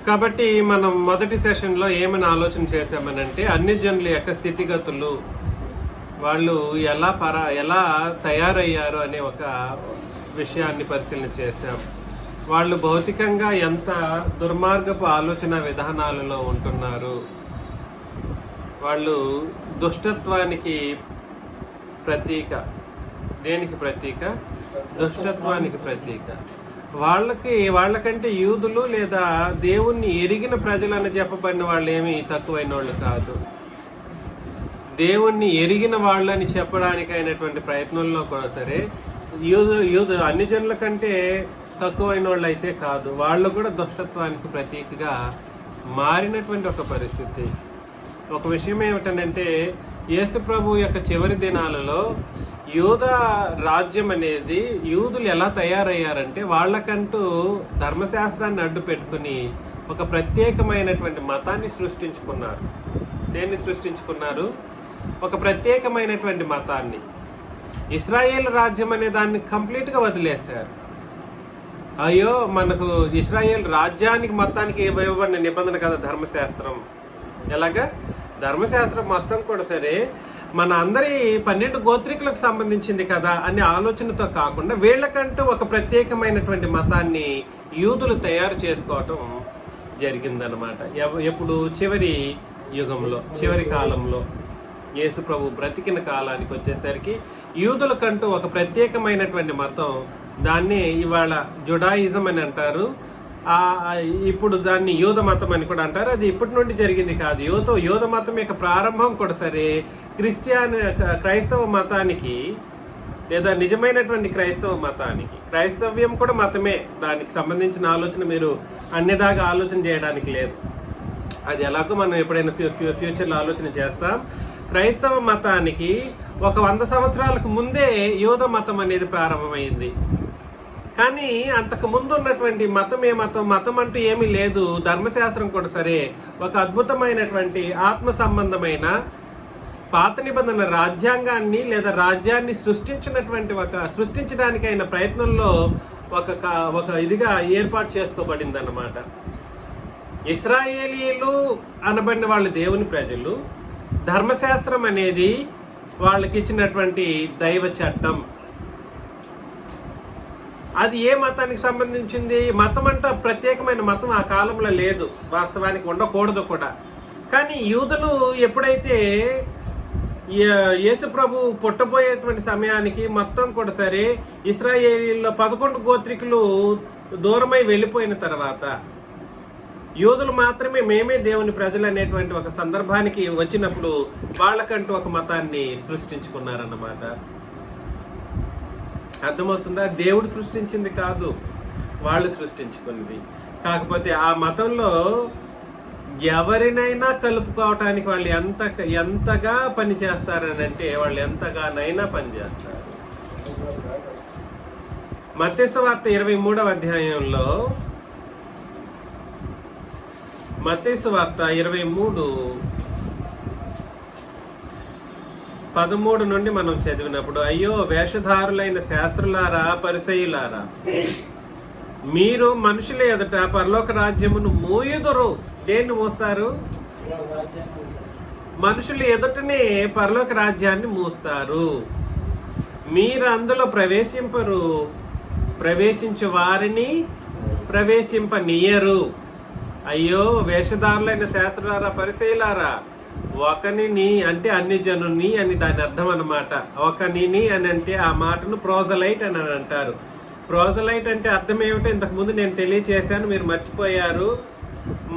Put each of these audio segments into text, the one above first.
కాబట్టి మనం మొదటి సెషన్లో ఏమైనా ఆలోచన చేసామనంటే అన్ని జనుల యొక్క స్థితిగతులు, వాళ్ళు ఎలా తయారయ్యారు అనే ఒక విషయాన్ని పరిశీలన చేశాం. వాళ్ళు భౌతికంగా ఎంత దుర్మార్గపు ఆలోచన విధానాలలో ఉంటున్నారు, వాళ్ళు దుష్టత్వానికి ప్రతీక. దేనికి ప్రతీక? దుష్టత్వానికి ప్రతీక. వాళ్ళకంటే యూదులు లేదా దేవుణ్ణి ఎరిగిన ప్రజలని చెప్పబడిన వాళ్ళు ఏమీ తక్కువైన వాళ్ళు కాదు. దేవుణ్ణి ఎరిగిన వాళ్ళని చెప్పడానికి అయినటువంటి ప్రయత్నంలో కూడా సరే యూదు అన్ని జనుల కంటే తక్కువైన వాళ్ళు అయితే కాదు. వాళ్ళు కూడా దుష్టత్వానికి ప్రతీకగా మారినటువంటి ఒక పరిస్థితి. ఒక విషయం ఏమిటంటే, యేసు ప్రభు యొక్క చివరి దినాలలో యూద రాజ్యం అనేది, యూదులు ఎలా తయారయ్యారంటే వాళ్ళకంటూ ధర్మశాస్త్రాన్ని అడ్డు పెట్టుకుని ఒక ప్రత్యేకమైనటువంటి మతాన్ని సృష్టించుకున్నారు. దేన్ని సృష్టించుకున్నారు? ఒక ప్రత్యేకమైనటువంటి మతాన్ని. ఇశ్రాయేల్ రాజ్యం అనే దాన్ని కంప్లీట్గా వదిలేశారు. అయ్యో, మనకు ఇశ్రాయేల్ రాజ్యానికి మొత్తానికి ఇవ్వబడిన నిబంధన కదా ధర్మశాస్త్రం. ఎలాగా? ధర్మశాస్త్రం మొత్తం కూడా సరే మన అందరి 12 గోత్రికులకు సంబంధించింది కదా అనే ఆలోచనతో కాకుండా వీళ్ళకంటూ ఒక ప్రత్యేకమైనటువంటి మతాన్ని యూదులు తయారు చేసుకోవటం జరిగిందనమాట. ఎప్పుడు? చివరి యుగంలో, చివరి కాలంలో, యేసు ప్రభు బ్రతికిన కాలానికి వచ్చేసరికి యూదులకంటూ ఒక ప్రత్యేకమైనటువంటి మతం, దాన్ని ఇవాళ జుడాయిజం అని అంటారు, ఇప్పుడు దాన్ని యూద మతం అని కూడా అంటారు. అది ఇప్పటి నుండి జరిగింది కాదు. యూద మతం యొక్క ప్రారంభం కూడా సరే క్రైస్తవ మతానికి లేదా నిజమైనటువంటి క్రైస్తవ మతానికి, క్రైస్తవ్యం కూడా మతమే, దానికి సంబంధించిన ఆలోచన మీరు అన్నిదాగా ఆలోచన చేయడానికి లేదు. అది ఎలాగో మనం ఎప్పుడైనా ఫ్యూచర్లో ఆలోచన చేస్తాం. క్రైస్తవ మతానికి ఒక 100 సంవత్సరాలకు ముందే యూద మతం అనేది ప్రారంభమైంది. కానీ అంతకు ముందు ఉన్నటువంటి మతం అంటూ ఏమీ లేదు. ధర్మశాస్త్రం కూడా సరే ఒక అద్భుతమైనటువంటి ఆత్మ సంబంధమైన పాత నిబంధన రాజ్యాంగాన్ని లేదా రాజ్యాన్ని సృష్టించడానికైన ప్రయత్నంలో ఒక ఇదిగా ఏర్పాటు చేసుకోబడింది అన్నమాట. ఇశ్రాయేలీలు అనబడిన వాళ్ళు దేవుని ప్రజలు. ధర్మశాస్త్రం అనేది వాళ్ళకి ఇచ్చినటువంటి దైవ చట్టం. అది ఏ మతానికి సంబంధించింది? మతం అంటే ప్రత్యేకమైన మతం ఆ కాలంలో లేదు, వాస్తవానికి ఉండకూడదు కూడా. కానీ యూదులు ఎప్పుడైతే యేసు ప్రభు పుట్టబోయేటువంటి సమయానికి మొత్తం కూడా సరే ఇశ్రాయేలీల్లో 11 గోత్రికులు దూరమై వెళ్ళిపోయిన తర్వాత యూదులు మాత్రమే మేమే దేవుని ప్రజలు అనేటువంటి ఒక సందర్భానికి వచ్చినప్పుడు వాళ్ళకంటూ ఒక మతాన్ని సృష్టించుకున్నారన్నమాట. అర్థమవుతుందా? దేవుడు సృష్టించింది కాదు, వాళ్ళు సృష్టించుకున్నది. కాకపోతే ఆ మతంలో ఎవరినైనా కలుపుకోవటానికి వాళ్ళు ఎంతగా పని చేస్తారని అంటే వాళ్ళు ఎంతగానైనా పని చేస్తారు. మత్తయి సువార్త 23వ అధ్యాయంలో, మత్తయి సువార్త 23:13 నుండి మనం చదివినప్పుడు, అయ్యో వేషధారులైన శాస్త్రులారా, పరిసయ్యులారా, మీరు మనుషుల ఎదుట పరలోక రాజ్యమును మోయుదురు. దేన్ని మోస్తారు? మనుషుల ఎదుటనే పరలోక రాజ్యాన్ని మోస్తారు. మీరు అందులో ప్రవేశింపరు, ప్రవేశించు వారిని ప్రవేశింపనీయరు. అయ్యో వేషధారులైన శాస్త్రులారా, పరిసయ్యులారా, ఒకనిని అంటే అన్ని జనుని అని దాని అర్థం అన్నమాట. ఒకనిని అని అంటే ఆ మాటను ప్రోజలైట్ అని అంటారు. ప్రోజలైట్ అంటే అర్థం ఏమిటో ఇంతకుముందు నేను తెలియచేశాను, మీరు మర్చిపోయారు.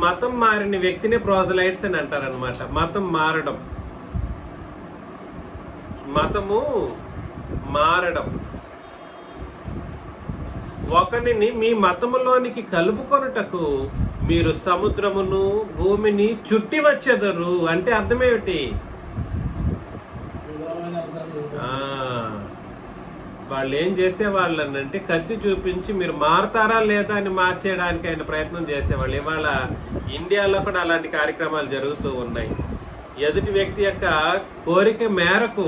మతం మారిన వ్యక్తిని ప్రోజలైట్స్ అని అంటారు అనమాట. మతం మారడం, మతము మారడం. ఒకనిని మీ మతములోనికి కలుపుకొనుటకు మీరు సముద్రమును భూమిని చుట్టి వచ్చెదరు అంటే అర్థమేమిటి? వాళ్ళు ఏం చేసేవాళ్ళు అంటే కత్తి చూపించి మీరు మారతారా లేదా అని మార్చేయడానికి ఆయన ప్రయత్నం చేసేవాళ్ళు. ఇవాళ ఇండియాలో కూడా అలాంటి కార్యక్రమాలు జరుగుతూ ఉన్నాయి. ఎదుటి వ్యక్తి యొక్క కోరిక మేరకు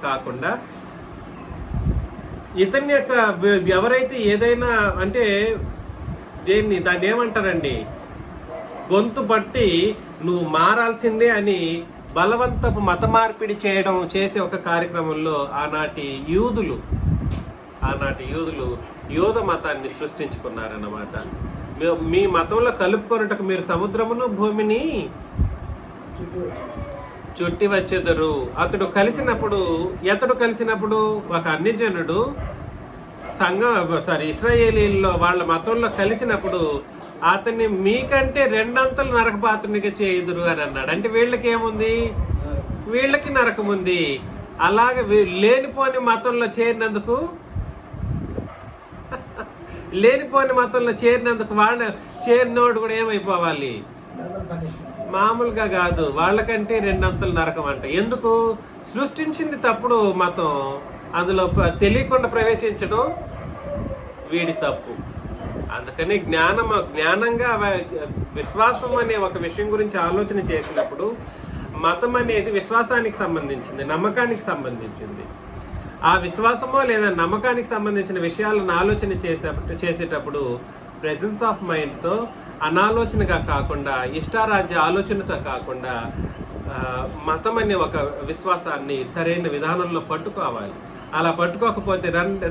కాకుండా ఇతని యొక్క ఎవరైతే ఏదైనా అంటే దాన్ని ఏమంటారండి, గొంతు బట్టి నువ్వు మారాల్సిందే అని బలవంతపు మత మార్పిడి చేసే ఒక కార్యక్రమంలో ఆనాటి యూదులు యోధ మతాన్ని సృష్టించుకున్నారన్నమాట. మీ మతంలో కలుపుకొనుటకు మీరు సముద్రమును భూమిని చుట్టి వచ్చేదరు. అతడు కలిసినప్పుడు ఒక అన్యజనుడు ఇశ్రాయేలీల్లో వాళ్ళ మతంలో కలిసినప్పుడు అతన్ని మీకంటే 2 అంతలు నరకపాత్రునిగా చేయుదురు అని అన్నాడు. అంటే వీళ్ళకి ఏముంది, వీళ్ళకి నరకం ఉంది. అలాగే లేనిపోని మతంలో చేరినందుకు వాళ్ళ చేరినోడు కూడా ఏమైపోవాలి, మామూలుగా కాదు, వాళ్ళకంటే 2 అంతలు నరకం అంట. ఎందుకు? సృష్టించింది తప్పుడు మతం, అందులో తెలియకుండా ప్రవేశించడం వీడి తప్పు. అందుకని జ్ఞానంగా విశ్వాసం అనే ఒక విషయం గురించి ఆలోచన చేసినప్పుడు మతం అనేది విశ్వాసానికి సంబంధించింది, నమ్మకానికి సంబంధించింది. ఆ విశ్వాసమో లేదా నమ్మకానికి సంబంధించిన విషయాలను ఆలోచన చేసేటప్పుడు ప్రెజెన్స్ ఆఫ్ మైండ్తో, అనాలోచనగా కాకుండా, ఇష్టారాజ్య ఆలోచనతో కాకుండా మతం అనే ఒక విశ్వాసాన్ని సరైన విధానంలో పట్టుకోవాలి. అలా పట్టుకోకపోతే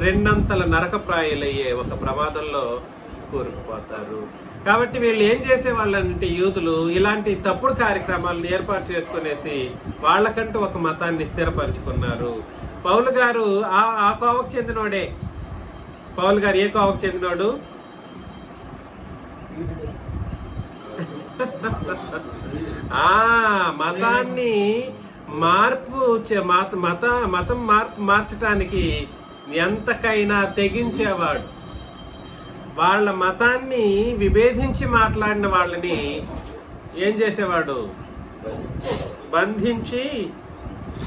2 అంతల నరకప్రాయులయ్యే ఒక ప్రమాదంలో కూరుకుపోతారు. కాబట్టి వీళ్ళు ఏం చేసేవాళ్ళంటే యూదులు ఇలాంటి తప్పుడు కార్యక్రమాలను ఏర్పాటు చేసుకునేసి వాళ్ళకంటూ ఒక మతాన్ని స్థిరపరుచుకున్నారు. పౌలు గారు ఆ కోవకు చెందినోడే. పౌలు గారు ఏ కోవకు చెందినోడు? మతాన్ని మతం మార్చడానికి ఎంతకైనా తెగించేవాడు. వాళ్ళ మతాన్ని విభేదించి మాట్లాడిన వాళ్ళని ఏం చేసేవాడు? బంధించి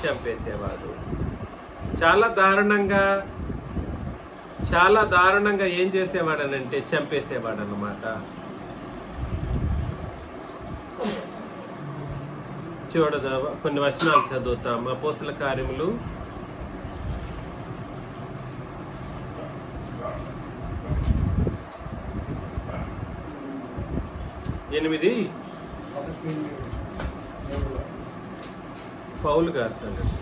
చంపేసేవాడు. చాలా దారుణంగా ఏం చేసేవాడనంటే చంపేసేవాడు అన్నమాట. చూడదా, కొన్ని వచనాలు చదువుతాం. అపోస్తల కార్యములు 8 పౌలు గారు సంగతి.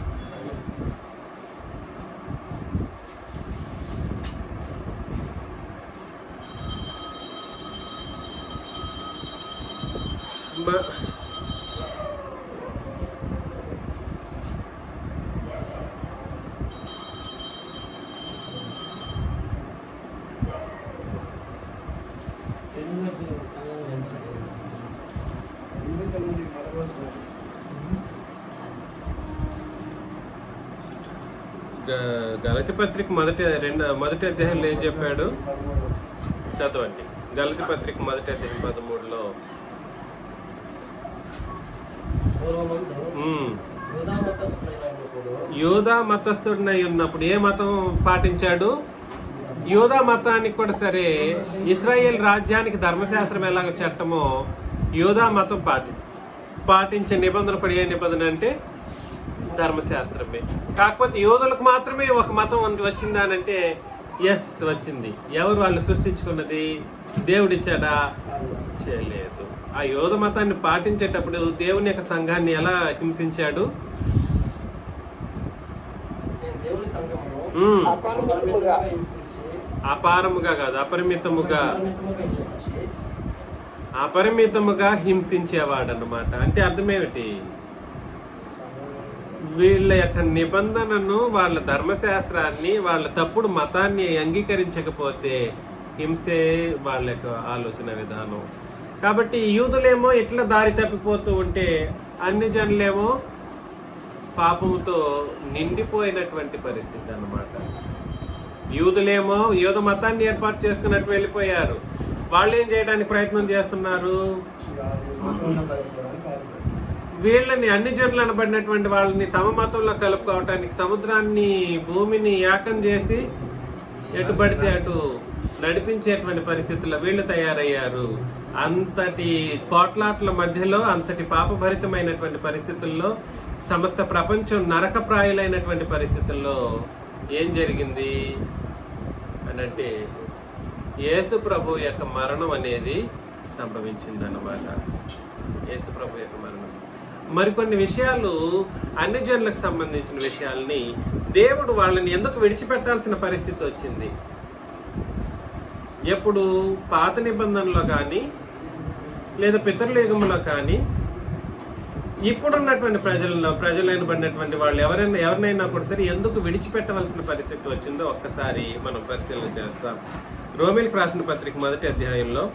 గలతీ పత్రిక మొదటి అధ్యాయంలో ఏం చెప్పాడు చదవండి. గలతీ పత్రిక మొదటి అధ్యాయం 13లో యూదా మతస్థుడినై ఉన్నప్పుడు ఏ మతం పాటించాడు? యూదా మతానికి కూడా సరే, ఇశ్రాయేల్ రాజ్యానికి ధర్మశాస్త్రం ఎలాగ చట్టమో యూదా మతం పాటించే నిబంధన కూడా ఏ నిబంధన అంటే ధర్మశాస్త్రమే. కాకపోతే యోధులకు మాత్రమే ఒక మతం వచ్చిందానంటే ఎస్ వచ్చింది. ఎవరు వాళ్ళు సృష్టించుకున్నది? దేవుడిచ్చాడా? చేయలేదు. ఆ యోధ మతాన్ని పాటించేటప్పుడు దేవుని యొక్క సంఘాన్ని ఎలా హింసించాడు? అపారముగా కాదు, అపరిమితముగా హింసించేవాడు అన్నమాట. అంటే అర్థమేమిటి? వీళ్ళ యొక్క నిబంధనను, వాళ్ళ ధర్మశాస్త్రాన్ని, వాళ్ళ తప్పుడు మతాన్ని అంగీకరించకపోతే హింసే వాళ్ళ యొక్క ఆలోచన విధానం. కాబట్టి యూదులేమో ఇట్లా దారి తప్పిపోతూ ఉంటే అన్ని జనులేమో పాపముతో నిండిపోయినటువంటి పరిస్థితి అన్నమాట. యూదులేమో యూద మతాన్ని ఏర్పాటు చేసుకున్నట్టు వెళ్ళిపోయారు. వాళ్ళు ఏం చేయడానికి ప్రయత్నం చేస్తున్నారు? వీళ్ళని, అన్ని జనులు అనబడినటువంటి వాళ్ళని తమ మతంలో కలుపుకోవటానికి సముద్రాన్ని, భూమిని ఏకం చేసి ఎటు పడితే అటు నడిపించేటువంటి పరిస్థితుల్లో వీళ్ళు తయారయ్యారు. అంతటి కోట్లాట్ల మధ్యలో, అంతటి పాపభరితమైనటువంటి పరిస్థితుల్లో, సమస్త ప్రపంచం నరకప్రాయులైనటువంటి పరిస్థితుల్లో ఏం జరిగింది? అని అంటే యేసు ప్రభు యొక్క మరణం అనేది సంభవించింది అన్నమాట. యేసు ప్రభు యొక్క మరణం. మరికొన్ని విషయాలు అన్ని జనులకు సంబంధించిన విషయాల్ని దేవుడు వాళ్ళని ఎందుకు విడిచిపెట్టాల్సిన పరిస్థితి వచ్చింది? ఎప్పుడు పాత నిబంధనలో కానీ లేదా పితరుల యుగంలో కానీ ఇప్పుడున్నటువంటి ప్రజలైన పడినటువంటి వాళ్ళు ఎవరినైనా కూడా సరే ఎందుకు విడిచిపెట్టవలసిన పరిస్థితి వచ్చిందో ఒక్కసారి మనం పరిశీలన చేస్తాం. రోమీయులకు రాసిన పత్రిక 1వ అధ్యాయంలో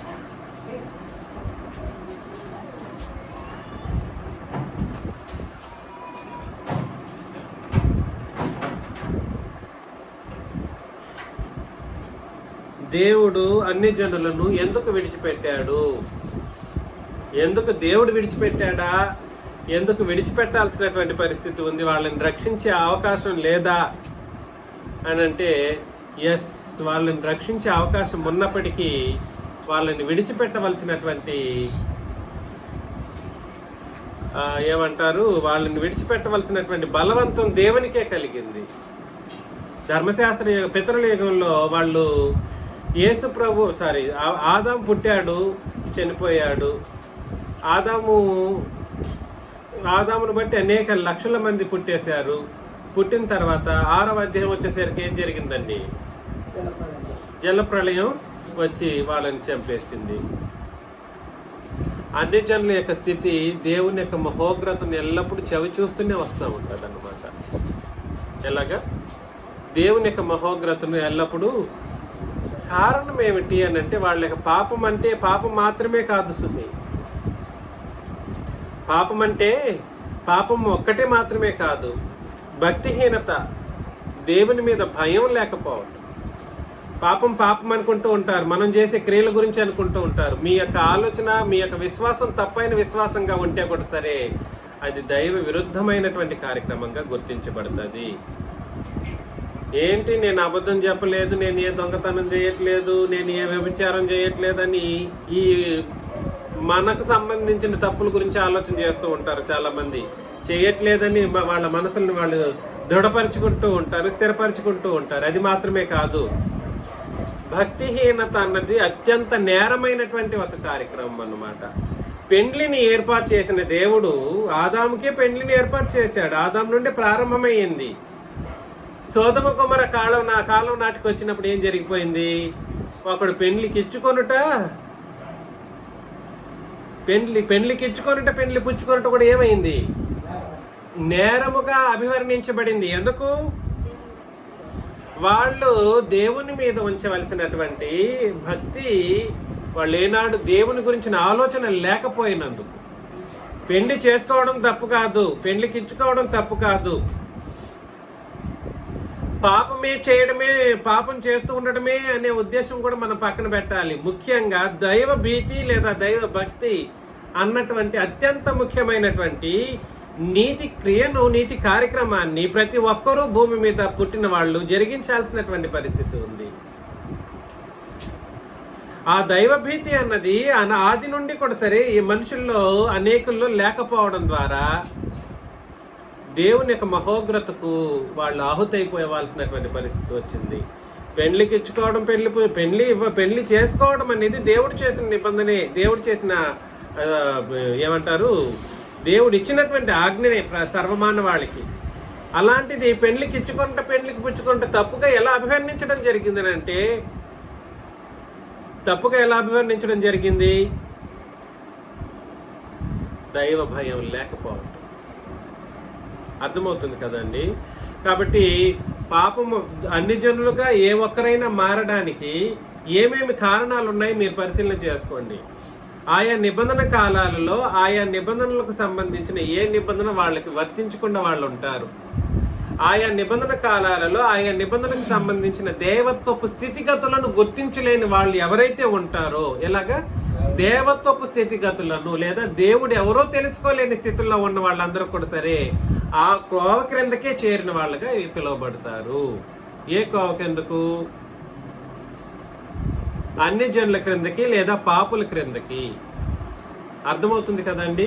దేవుడు అన్ని జనులను ఎందుకు విడిచిపెట్టాడు? ఎందుకు దేవుడు విడిచిపెట్టాడా? ఎందుకు విడిచిపెట్టాల్సినటువంటి పరిస్థితి ఉంది? వాళ్ళని రక్షించే అవకాశం లేదా అని అంటే ఎస్, వాళ్ళని రక్షించే అవకాశం ఉన్నప్పటికీ వాళ్ళని విడిచిపెట్టవలసినటువంటి వాళ్ళని విడిచిపెట్టవలసినటువంటి బలవంతం దేవునికే కలిగింది. ధర్మశాస్త్ర పితరుల యుగంలో వాళ్ళు ఆదాము పుట్టాడు, చనిపోయాడు. ఆదామును బట్టి అనేక లక్షల మంది పుట్టేశారు. పుట్టిన తర్వాత 6వ అధ్యాయం వచ్చేసరికి ఏం జరిగిందండి? జలప్రళయం వచ్చి వాళ్ళని చంపేసింది. అన్ని జనుల యొక్క స్థితి దేవుని యొక్క మహోగ్రతను ఎల్లప్పుడూ చవి చూస్తూనే వస్తూ ఉంటుంది అన్నమాట. ఎలాగా? దేవుని యొక్క మహోగ్రతను ఎల్లప్పుడూ. కారణం ఏమిటి అని అంటే వాళ్ళ యొక్క పాపం అంటే పాపం మాత్రమే కాదు సుమి. పాపం అంటే పాపం ఒక్కటే మాత్రమే కాదు, భక్తిహీనత, దేవుని మీద భయం లేకపోవడం. పాపం అనుకుంటూ ఉంటారు, మనం చేసే క్రియల గురించి అనుకుంటూ ఉంటారు. మీ యొక్క ఆలోచన, మీ యొక్క విశ్వాసం తప్పైన విశ్వాసంగా ఉంటే కూడా సరే అది దైవ విరుద్ధమైనటువంటి కార్యక్రమంగా గుర్తించబడుతుంది. ఏంటి, నేను అబద్ధం చెప్పలేదు, నేను ఏ దొంగతనం చేయట్లేదు, నేను ఏ వ్యభిచారం చేయట్లేదని ఈ మనకు సంబంధించిన తప్పుల గురించి ఆలోచన చేస్తూ ఉంటారు. చాలా మంది చేయట్లేదని వాళ్ళ మనసులను వాళ్ళు దృఢపరుచుకుంటూ ఉంటారు, స్థిరపరుచుకుంటూ ఉంటారు. అది మాత్రమే కాదు, భక్తిహీనత అన్నది అత్యంత నేరమైనటువంటి ఒక కార్యక్రమం అన్నమాట. పెండ్లిని ఏర్పాటు చేసిన దేవుడు ఆదాముకే పెండ్లిని ఏర్పాటు చేశాడు. ఆదాము నుండి ప్రారంభమైంది. సోదమ కుమార కాలం నాటికి వచ్చినప్పుడు ఏం జరిగిపోయింది? ఒకడు పెండ్లికి ఇచ్చుకొనుట పెండ్లి పుచ్చుకొనుట కూడా ఏమైంది? నేరముగా అభివర్ణించబడింది. ఎందుకు? వాళ్ళు దేవుని మీద ఉంచవలసినటువంటి భక్తి వాళ్ళు ఏనాడు దేవుని గురించిన ఆలోచన లేకపోయినందుకు. పెండ్లి చేసుకోవడం తప్పు కాదు, పెండ్లికి ఇచ్చుకోవడం తప్పు కాదు, పాపం చేస్తూ ఉండడమే అనే ఉద్దేశం కూడా మనం పక్కన పెట్టాలి. ముఖ్యంగా దైవ భీతి లేదా దైవ భక్తి అన్నటువంటి అత్యంత ముఖ్యమైనటువంటి నీతి క్రియను, నీతి కార్యక్రమాన్ని ప్రతి ఒక్కరూ భూమి మీద పుట్టిన వాళ్ళు జరిగించాల్సినటువంటి పరిస్థితి ఉంది. ఆ దైవభీతి అన్నది ఆది నుండి కూడా సరే ఈ మనుషుల్లో అనేకుల్లో లేకపోవడం ద్వారా దేవుని యొక్క మహోగ్రతకు వాళ్ళు ఆహుతైపోవాల్సినటువంటి పరిస్థితి వచ్చింది. పెళ్లికి ఇచ్చుకోవడం, పెళ్లి చేసుకోవడం అనేది దేవుడు చేసిన నిబంధనే, దేవుడు చేసిన దేవుడు ఇచ్చినటువంటి ఆజ్ఞనే సర్వమానవాళికి. అలాంటిది పెళ్లికి పుచ్చుకుంటే తప్పుగా ఎలా అభివర్ణించడం జరిగింది? దైవ భయం లేకపోవడం. అర్థమవుతుంది కదండి. కాబట్టి పాపము అన్ని జనులుగా ఏ ఒక్కరైనా మారడానికి ఏమేమి కారణాలు ఉన్నాయి మీరు పరిశీలన చేసుకోండి. ఆయా నిబంధన కాలాలలో ఆయా నిబంధనలకు సంబంధించిన ఏ నిబంధన వాళ్ళకి వర్తించకుండా వాళ్ళు ఉంటారు. ఆయా నిబంధన కాలాలలో ఆయా నిబంధనకు సంబంధించిన దేవత్వపు స్థితిగతులను గుర్తించలేని వాళ్ళు ఎవరైతే ఉంటారో, ఎలాగా దేవత్వపు స్థితిగతులను లేదా దేవుడు ఎవరో తెలుసుకోలేని స్థితిలో ఉన్న వాళ్ళందరూ కూడా సరే ఆ కోవ క్రిందకే చేరిన వాళ్ళగా పిలువబడతారు. ఏ కోవ క్రిందకు? అన్ని జనుల క్రిందకి లేదా పాపుల క్రిందకి. అర్థమవుతుంది కదండి?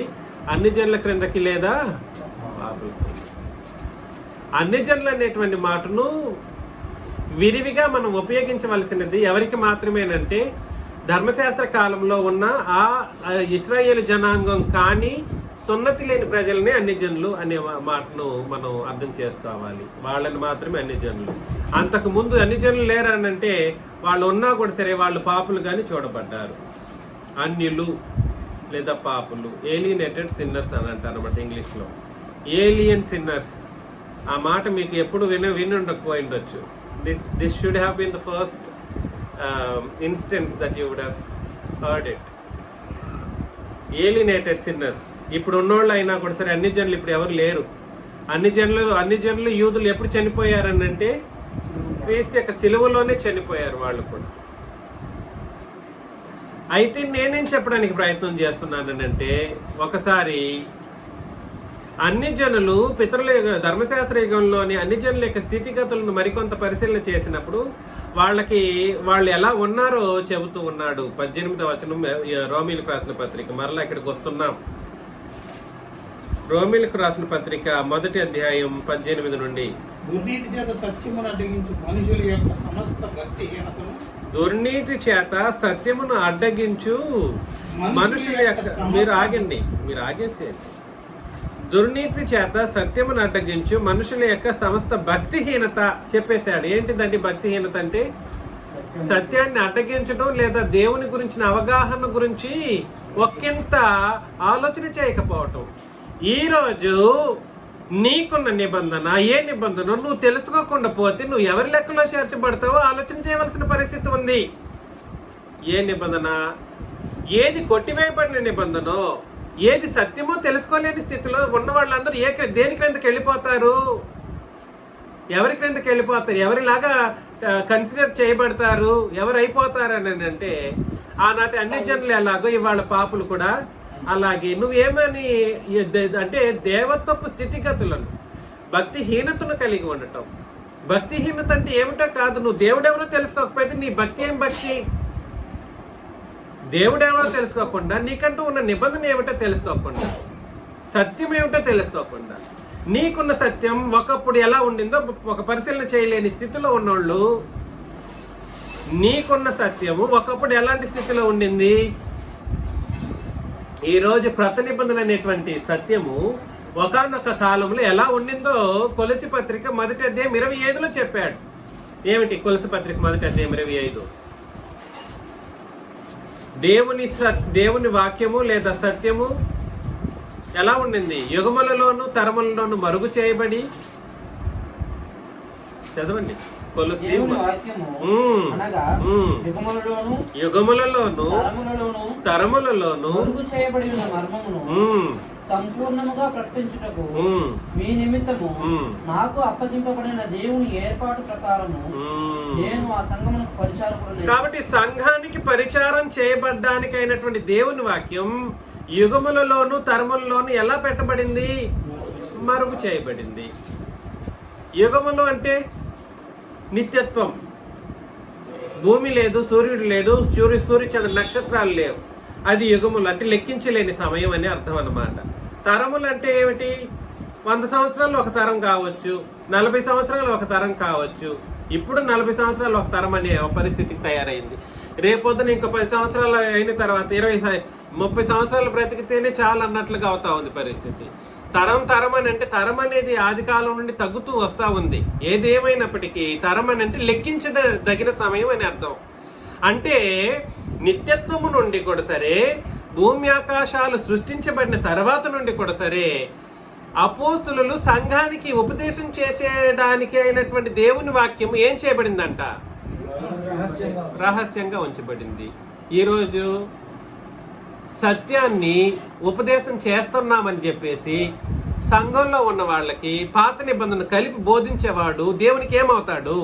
అన్ని జనుల క్రిందకి లేదా పాపుల క్రిందకి. అన్ని జనులు అనేటువంటి మాటను విరివిగా మనం ఉపయోగించవలసినది ఎవరికి మాత్రమేనంటే ధర్మశాస్త్ర కాలంలో ఉన్న ఆ ఇశ్రాయేలు జనాంగం కానీ సున్నతి లేని ప్రజలనే అన్ని జనులు అనే మాటను మనం అర్థం చేసుకోవాలి. వాళ్ళని మాత్రమే అన్ని జనులు. అంతకు ముందు అన్ని జనులు లేరనంటే వాళ్ళు ఉన్నా కూడా సరే వాళ్ళు పాపులు కానీ చూడబడ్డారు. అన్యులు లేదా పాపులు, ఏలియనేటెడ్ సిన్నర్స్ అని అంటారు అన్నమాట ఇంగ్లీష్లో. ఏలియన్ సిన్నర్స్ ఆ మాట మీకు ఎప్పుడు వినుండకపోయిండొచ్చు. This should have been the first instance that you would have heard it. Alienated sinners. ఇప్పుడు ఉన్నోళ్ళు అయినా కూడా సరే అన్ని జనులు ఇప్పుడు ఎవరు లేరు. అన్ని జనులు యూదులు ఎప్పుడు చనిపోయారని అంటే క్రీస్తు యొక్క సిలువలోనే చనిపోయారు వాళ్ళు కూడా. అయితే నేనేం చెప్పడానికి ప్రయత్నం చేస్తున్నానంటే ఒకసారి అన్ని జనులు పితరుల ధర్మశాస్త్ర యుగంలోని అన్ని జనుల యొక్క స్థితిగతులను మరికొంత పరిశీలన చేసినప్పుడు వాళ్ళు ఎలా ఉన్నారో చెబుతూ ఉన్నాడు. 18వ వచనం రోమీలకు రాసిన పత్రిక. మరలా ఇక్కడికి వస్తున్నాం. రోమీలకు రాసిన పత్రిక 1వ అధ్యాయం 18 నుండి. దుర్నీతి చేత సత్యమును అడ్డగించు మనుషుల యొక్క సమస్త భక్తిహీనతను. దుర్నీతి చేత సత్యమును అడ్డగించు మనుషుల యొక్క మీరు ఆగేసేది. దుర్నీతి చేత సత్యమును అడ్డగించు మనుషుల యొక్క సమస్త భక్తిహీనత చెప్పేశాడు. ఏంటిదండి భక్తిహీనత అంటే? సత్యాన్ని అడ్డగించడం లేదా దేవుని గురించిన అవగాహన గురించి ఒకంత ఆలోచన చేయకపోవటం. ఈరోజు నీకున్న నిబంధన ఏ నిబంధన నువ్వు తెలుసుకోకుండా పోతే నువ్వు ఎవరి లెక్కలో చేర్చబడతావో ఆలోచన చేయవలసిన పరిస్థితి ఉంది. ఏ నిబంధన, ఏది కొట్టివేయబడిన నిబంధనో, ఏది సత్యమో తెలుసుకోలేని స్థితిలో ఉన్న వాళ్ళందరూ దేని క్రిందకి వెళ్ళిపోతారు? ఎవరి క్రిందకి వెళ్ళిపోతారు? ఎవరిలాగా కన్సిడర్ చేయబడతారు? ఎవరు అయిపోతారు అని అంటే ఆనాటి అన్ని జనులు ఎలాగో ఇవాళ పాపులు కూడా అలాగే. నువ్వేమని అంటే దేవత్వపు స్థితిగతులను భక్తిహీనతను కలిగి ఉండటం. భక్తిహీనత అంటే ఏమిటో కాదు, నువ్వు దేవుడెవరో తెలుసుకోకపోతే నీ భక్తి ఏం భక్తి? దేవుడెవరో తెలుసుకోకుండా, నీకంటూ ఉన్న నిబంధన ఏమిటో తెలుసుకోకుండా, సత్యం ఏమిటో తెలుసుకోకుండా, నీకున్న సత్యం ఒకప్పుడు ఎలా ఉండిందో ఒక పరిశీలన చేయలేని స్థితిలో ఉన్నోళ్ళు, నీకున్న సత్యము ఒకప్పుడు ఎలాంటి స్థితిలో ఉండింది, ఈ రోజు క్రొత్త నిబంధన అనేటువంటి సత్యము ఒకానొక కాలంలో ఎలా ఉండిందో కొలసి పత్రిక 1వ అధ్యాయం 25లో చెప్పాడు. ఏమిటి కొలసి పత్రిక 1వ అధ్యాయం 25? దేవుని వాక్యము లేదా సత్యము ఎలా ఉండింది? యుగములలోను తరములలోను మరుగు చేయబడి. చదవండి. యుగములలోను తరములలోను సంపూర్ణముగా ప్రకటించుటకు మీ నిమిత్తము నాకు అప్పగింపబడిన దేవుని ఏర్పాటు ప్రకారము నేను ఆ సంఘమునకు పరిచారకుడను. కాబట్టి సంఘానికి పరిచారం చేయబడ్డానికి అయినటువంటి దేవుని వాక్యం యుగములలోను తరములలోను ఎలా పెట్టబడింది? మరుగు చేయబడింది. యుగములు అంటే నిత్యత్వం. భూమి లేదు, సూర్యుడు లేదు, సూర్యచంద్ర నక్షత్రాలు లేవు. అది యుగములు అంటే లెక్కించలేని సమయం అని అర్థం అన్నమాట. తరములు అంటే ఏమిటి? 100 సంవత్సరాలు ఒక తరం కావచ్చు, 40 సంవత్సరాలు ఒక తరం కావచ్చు. ఇప్పుడు 40 సంవత్సరాలు ఒక తరం అనే పరిస్థితికి తయారైంది. రేపొద్దున ఇంకో 10 సంవత్సరాలు అయిన తర్వాత 20-30 సంవత్సరాలు బ్రతికితేనే చాలా అన్నట్లుగా అవుతా ఉంది పరిస్థితి. తరం అని అంటే తరం అనేది ఆది కాలం నుండి తగ్గుతూ వస్తా ఉంది. ఏదేమైనప్పటికీ తరం అని అంటే లెక్కించదగిన సమయం అని అర్థం. అంటే నిత్యత్వము నుండి కూడా సరే, భూమి ఆకాశాలు సృష్టించబడిన తర్వాత నుండి కూడా సరే, అపోస్తులు సంఘానికి ఉపదేశం చేసేయడానికి అయినటువంటి దేవుని వాక్యం ఏం చేయబడిందంట? రహస్యంగా ఉంచబడింది. ఈరోజు సత్యాన్ని ఉపదేశం చేస్తున్నామని చెప్పేసి సంఘంలో ఉన్న వాళ్ళకి పాత నిబంధన కలిపి బోధించేవాడు దేవునికి ఏమవుతాడు?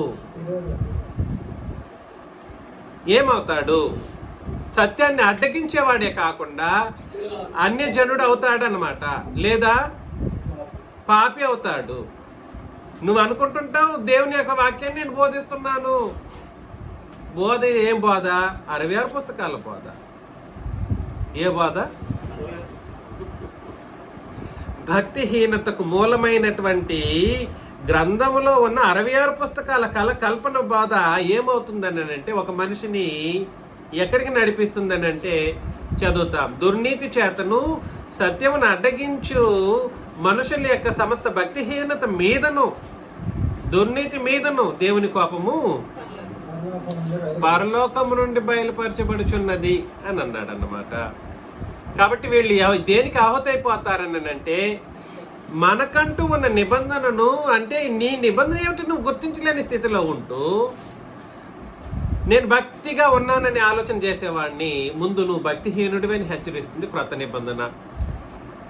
సత్యాన్ని అడ్డగించేవాడే కాకుండా అన్యజనుడు అవుతాడనమాట, లేదా పాపి అవుతాడు. నువ్వు అనుకుంటుంటావు దేవుని యొక్క వాక్యాన్ని నేను బోధిస్తున్నాను. బోధ ఏం బోధ? 66 పుస్తకాల బోధ. ఏ బోధ? భక్తిహీనతకు మూలమైనటువంటి గ్రంథములో ఉన్న 66 పుస్తకాల కల్పన బోధ ఏమవుతుందని అంటే ఒక మనిషిని ఎక్కడికి నడిపిస్తుందని అంటే చదువుతాం. దుర్నీతి చేతను సత్యమును అడ్డగించు మనుషుల యొక్క సమస్త భక్తిహీనత మీదను, దుర్నీతి మీదను దేవుని కోపము పరలోకము నుండి బయలుపరచబడుచున్నది అని అన్నాడు అన్నమాట. కాబట్టి వీళ్ళు దేనికి ఆహుతైపోతారని అంటే మనకంటూ ఉన్న నిబంధనను, అంటే నీ నిబంధన ఏమిటి నువ్వు గుర్తించలేని స్థితిలో ఉంటూ నేను భక్తిగా ఉన్నానని ఆలోచన చేసేవాడిని ముందు నువ్వు భక్తిహీనుడివి అని హెచ్చరిస్తుంది క్రొత్త నిబంధన.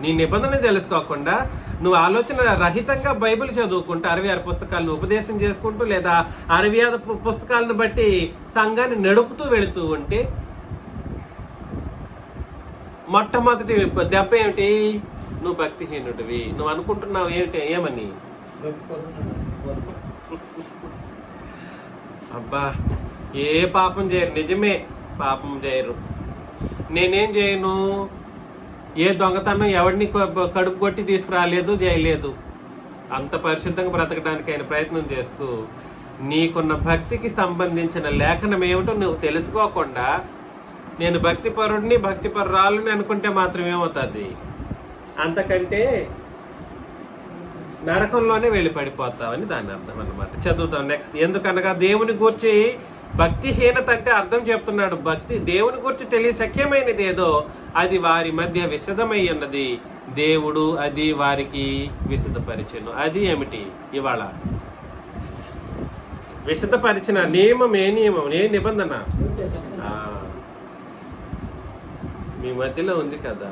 నీ నిబంధన తెలుసుకోకుండా నువ్వు ఆలోచన రహితంగా బైబిల్ చదువుకుంటూ 66 పుస్తకాలను ఉపదేశం చేసుకుంటూ లేదా 65 పుస్తకాలను బట్టి సంఘాన్ని నడుపుతూ వెళుతూ ఉంటే మొట్టమొదటి దెబ్బ ఏమిటి? నువ్వు భక్తిహీనుడివి. నువ్వు అనుకుంటున్నావు ఏమని? అబ్బా ఏ పాపం చేయరు, నిజమే పాపం చేయరు. నేనేం చేయను, ఏ దొంగతనం ఎవరిని కడుపు కొట్టి తీసుకురాలేదు, చేయలేదు. అంత పరిశుద్ధంగా బ్రతకడానికి ఆయన ప్రయత్నం చేస్తూ నీకున్న భక్తికి సంబంధించిన లేఖనం ఏమిటో నువ్వు తెలుసుకోకుండా నేను భక్తిపరుడిని భక్తిపరురాలని అనుకుంటే మాత్రం ఏమవుతుంది? అంతకంటే నరకంలోనే వెళ్ళి పడిపోతావని దాని అర్థం అన్నమాట. చదువుతాం నెక్స్ట్. ఎందుకనగా దేవుని గూర్చి భక్తిహీనత అంటే అర్థం చెప్తున్నాడు. దేవుని గురించి తెలియశక్యమైనది ఏదో అది వారి మధ్య విశదమై ఉన్నది, దేవుడు అది వారికి విశదపరిచెను. అది ఏమిటి? ఇవాళ విశదపరిచిన నియమం ఏ నియమం, ఏ నిబంధన? మీ మధ్యలో ఉంది కదా.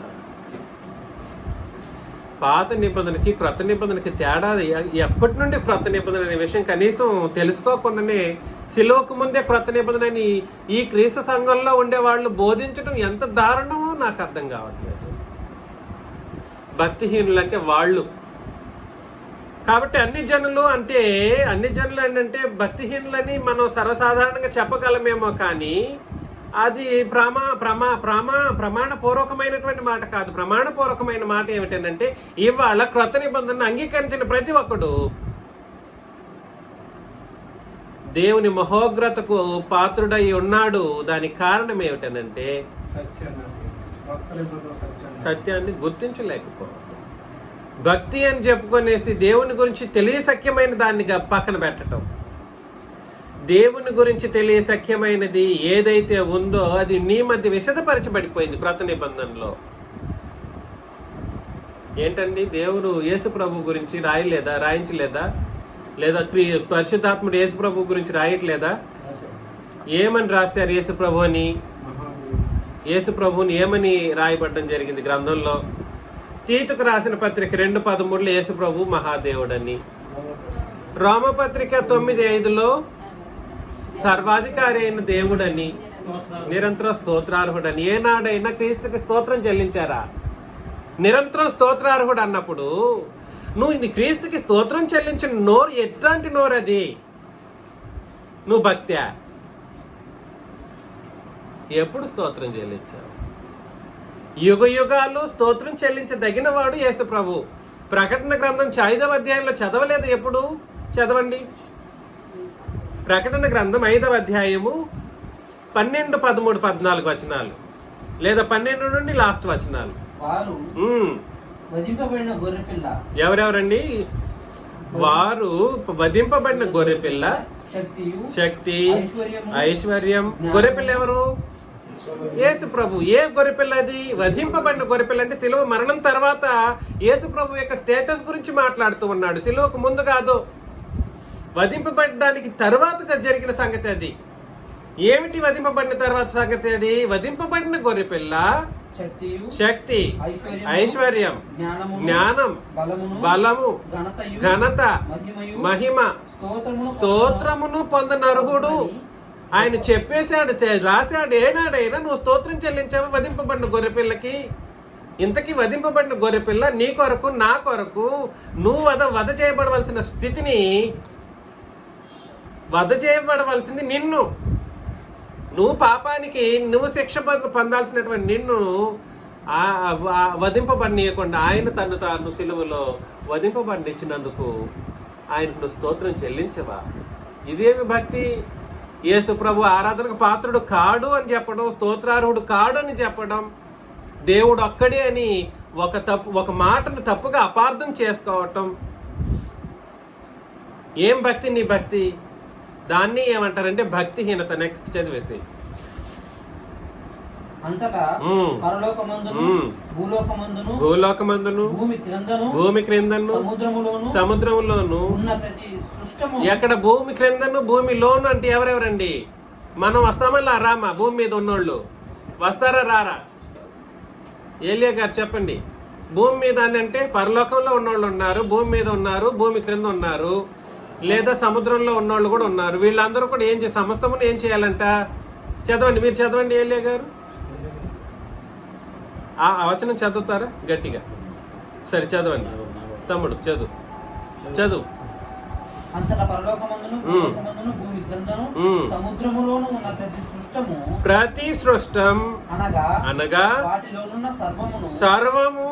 పాత నిబంధనకి క్రొత్త నిబంధనకి తేడా ఎప్పటి నుండి క్రొత్త నిబంధన అనే విషయం కనీసం తెలుసుకోకుండానే శిలువకు ముందే క్రొత్త నిబంధనని ఈ క్రీస్తు సంఘంలో ఉండే వాళ్ళు బోధించడం ఎంత దారుణమో నాకు అర్థం కావట్లేదు. భక్తిహీనులు అంటే వాళ్ళు. కాబట్టి అన్ని జనులు ఏంటంటే భక్తిహీనులని మనం సర్వసాధారణంగా చెప్పగలమేమో, కానీ అది ప్రమాణపూర్వకమైనటువంటి మాట కాదు. ప్రమాణపూర్వకమైన మాట ఏమిటంటే ఇవాళ క్రొత్త నిబంధనను అంగీకరించిన ప్రతి ఒక్కడు దేవుని మహోగ్రతకు పాత్రుడై ఉన్నాడు. దానికి కారణం ఏమిటనంటే సత్యాన్ని గుర్తించలేకపోవడం. భక్తి అని చెప్పుకొనేసి దేవుని గురించి తెలియశక్యమైన దాన్ని పక్కన పెట్టడం. దేవుని గురించి తెలియశక్యమైనది ఏదైతే ఉందో అది నీ మధ్య విశదపరచబడిపోయింది క్రొత్త నిబంధనలో. ఏంటండి, దేవుడు యేసు ప్రభు గురించి రాయించలేదా? లేదా పరిశుద్ధాత్ముడు యేసు ప్రభు గురించి రాయట్లేదా? ఏమని రాశారు యేసు ప్రభు అని? యేసు ప్రభుని ఏమని రాయబడడం జరిగింది గ్రంథంలో? తీతుకు రాసిన పత్రిక 2:13 యేసు ప్రభు మహాదేవుడని, రోమపత్రిక 9:5 సర్వాధికారి అయిన దేవుడని, నిరంతరం స్తోత్రార్హుడని. ఏనాడైనా క్రీస్తుకి స్తోత్రం చెల్లించారా? నిరంతరం స్తోత్రార్హుడు అన్నప్పుడు నువ్వు ఇది క్రీస్తుకి స్తోత్రం చెల్లించిన నోరు ఎట్లాంటి నోరు అది? నువ్వు భక్త్యా? ఎప్పుడు స్తోత్రం చెల్లించావు? యుగ యుగాలు స్తోత్రం చెల్లించదగిన వాడు యేసు ప్రభు. ప్రకటన గ్రంథం 5వ అధ్యాయంలో చదవలేదు? ఎప్పుడు చదవండి. ప్రకటన గ్రంథం 5వ అధ్యాయము 12, 13, 14 వచనాలు, లేదా 12 నుండి లాస్ట్ వచనాలు. ఎవరెవరండి? వారు వధింపబడిన గొర్రెపిల్ల, శక్తి, ఐశ్వర్యం. గొర్రెపిల్ల ఎవరు? యేసు ప్రభు. ఏ గొర్రెపిల్ల అది? వధింపబడిన గొర్రెపిల్ల. అంటే శిలువ మరణం తర్వాత యేసు ప్రభు యొక్క స్టేటస్ గురించి మాట్లాడుతూ ఉన్నాడు. శిలువకు ముందు కాదు, వధింపబడడానికి తర్వాత జరిగిన సంగతి అది. ఏమిటి వధింపబడిన తర్వాత సంగతి? అది వధింపబడిన గొర్రెపిల్ల, శక్తి, ఐశ్వర్యం, జ్ఞానం, బలము, ఘనత, మహిమ, స్తోత్రమును పొందనర్హుడు. ఆయన చెప్పేశాడు, రాశాడు. ఏనాడైనా నువ్వు స్తోత్రం చెల్లించావు వధింపబడిన గొర్రెపిల్లకి? ఇంతకీ వధింపబడిన గొర్రెపిల్ల నీ కొరకు, నా కొరకు, నువ్వు వధ చేయబడవలసిన స్థితిని, వధ చేయబడవలసింది నిన్ను, నువ్వు పాపానికి నువ్వు శిక్ష పొందాల్సినటువంటి నిన్ను వధింపబడినీయకుండా ఆయన తాను సిలువలో వధింపబడినిచ్చినందుకు ఆయనకు నువ్వు స్తోత్రం చెల్లించవా? ఇదేమి భక్తి? యేసు ప్రభు ఆరాధనకు పాత్రుడు కాడు అని చెప్పడం, స్తోత్రార్హుడు కాడు అని చెప్పడం, దేవుడు ఒక్కడే అని ఒక మాటను తప్పుగా అపార్థం చేసుకోవటం, ఏం భక్తి నీ భక్తి? దాన్ని ఏమంటారంటే భక్తిహీనత. నెక్స్ట్ చదివేసి. అంతటా పరలోకమందును భూలోకమందును భూమి క్రిందను సముద్రములోను ఉన్న ప్రతి సృష్టము. ఎక్కడ భూమి క్రిందను భూమిలోను అంటే ఎవరెవరండి? మనం వస్తామల్లా రామా? భూమి మీద ఉన్నోళ్ళు వస్తారా రారా? ఏలియా గారు చెప్పండి. భూమి మీద అని అంటే పరలోకంలో ఉన్నోళ్ళు ఉన్నారు, భూమి మీద ఉన్నారు, భూమి క్రింద ఉన్నారు, లేదా సముద్రంలో ఉన్నోళ్ళు కూడా ఉన్నారు. వీళ్ళందరూ కూడా ఏం సమస్తమును ఏం చేయాలంట? చదవండి, మీరు చదవండి ఏలియా గారు. ఆ వచనం చదువుతారా గట్టిగా? సరే చదవండి తమ్ముడు, చదువు. అంతటా పరలోకమందును భూలోకమందును భూమి క్రిందను సముద్రములోను ఉన్న ప్రతి సృష్టం అనగా వాటిలోనున్న సర్వము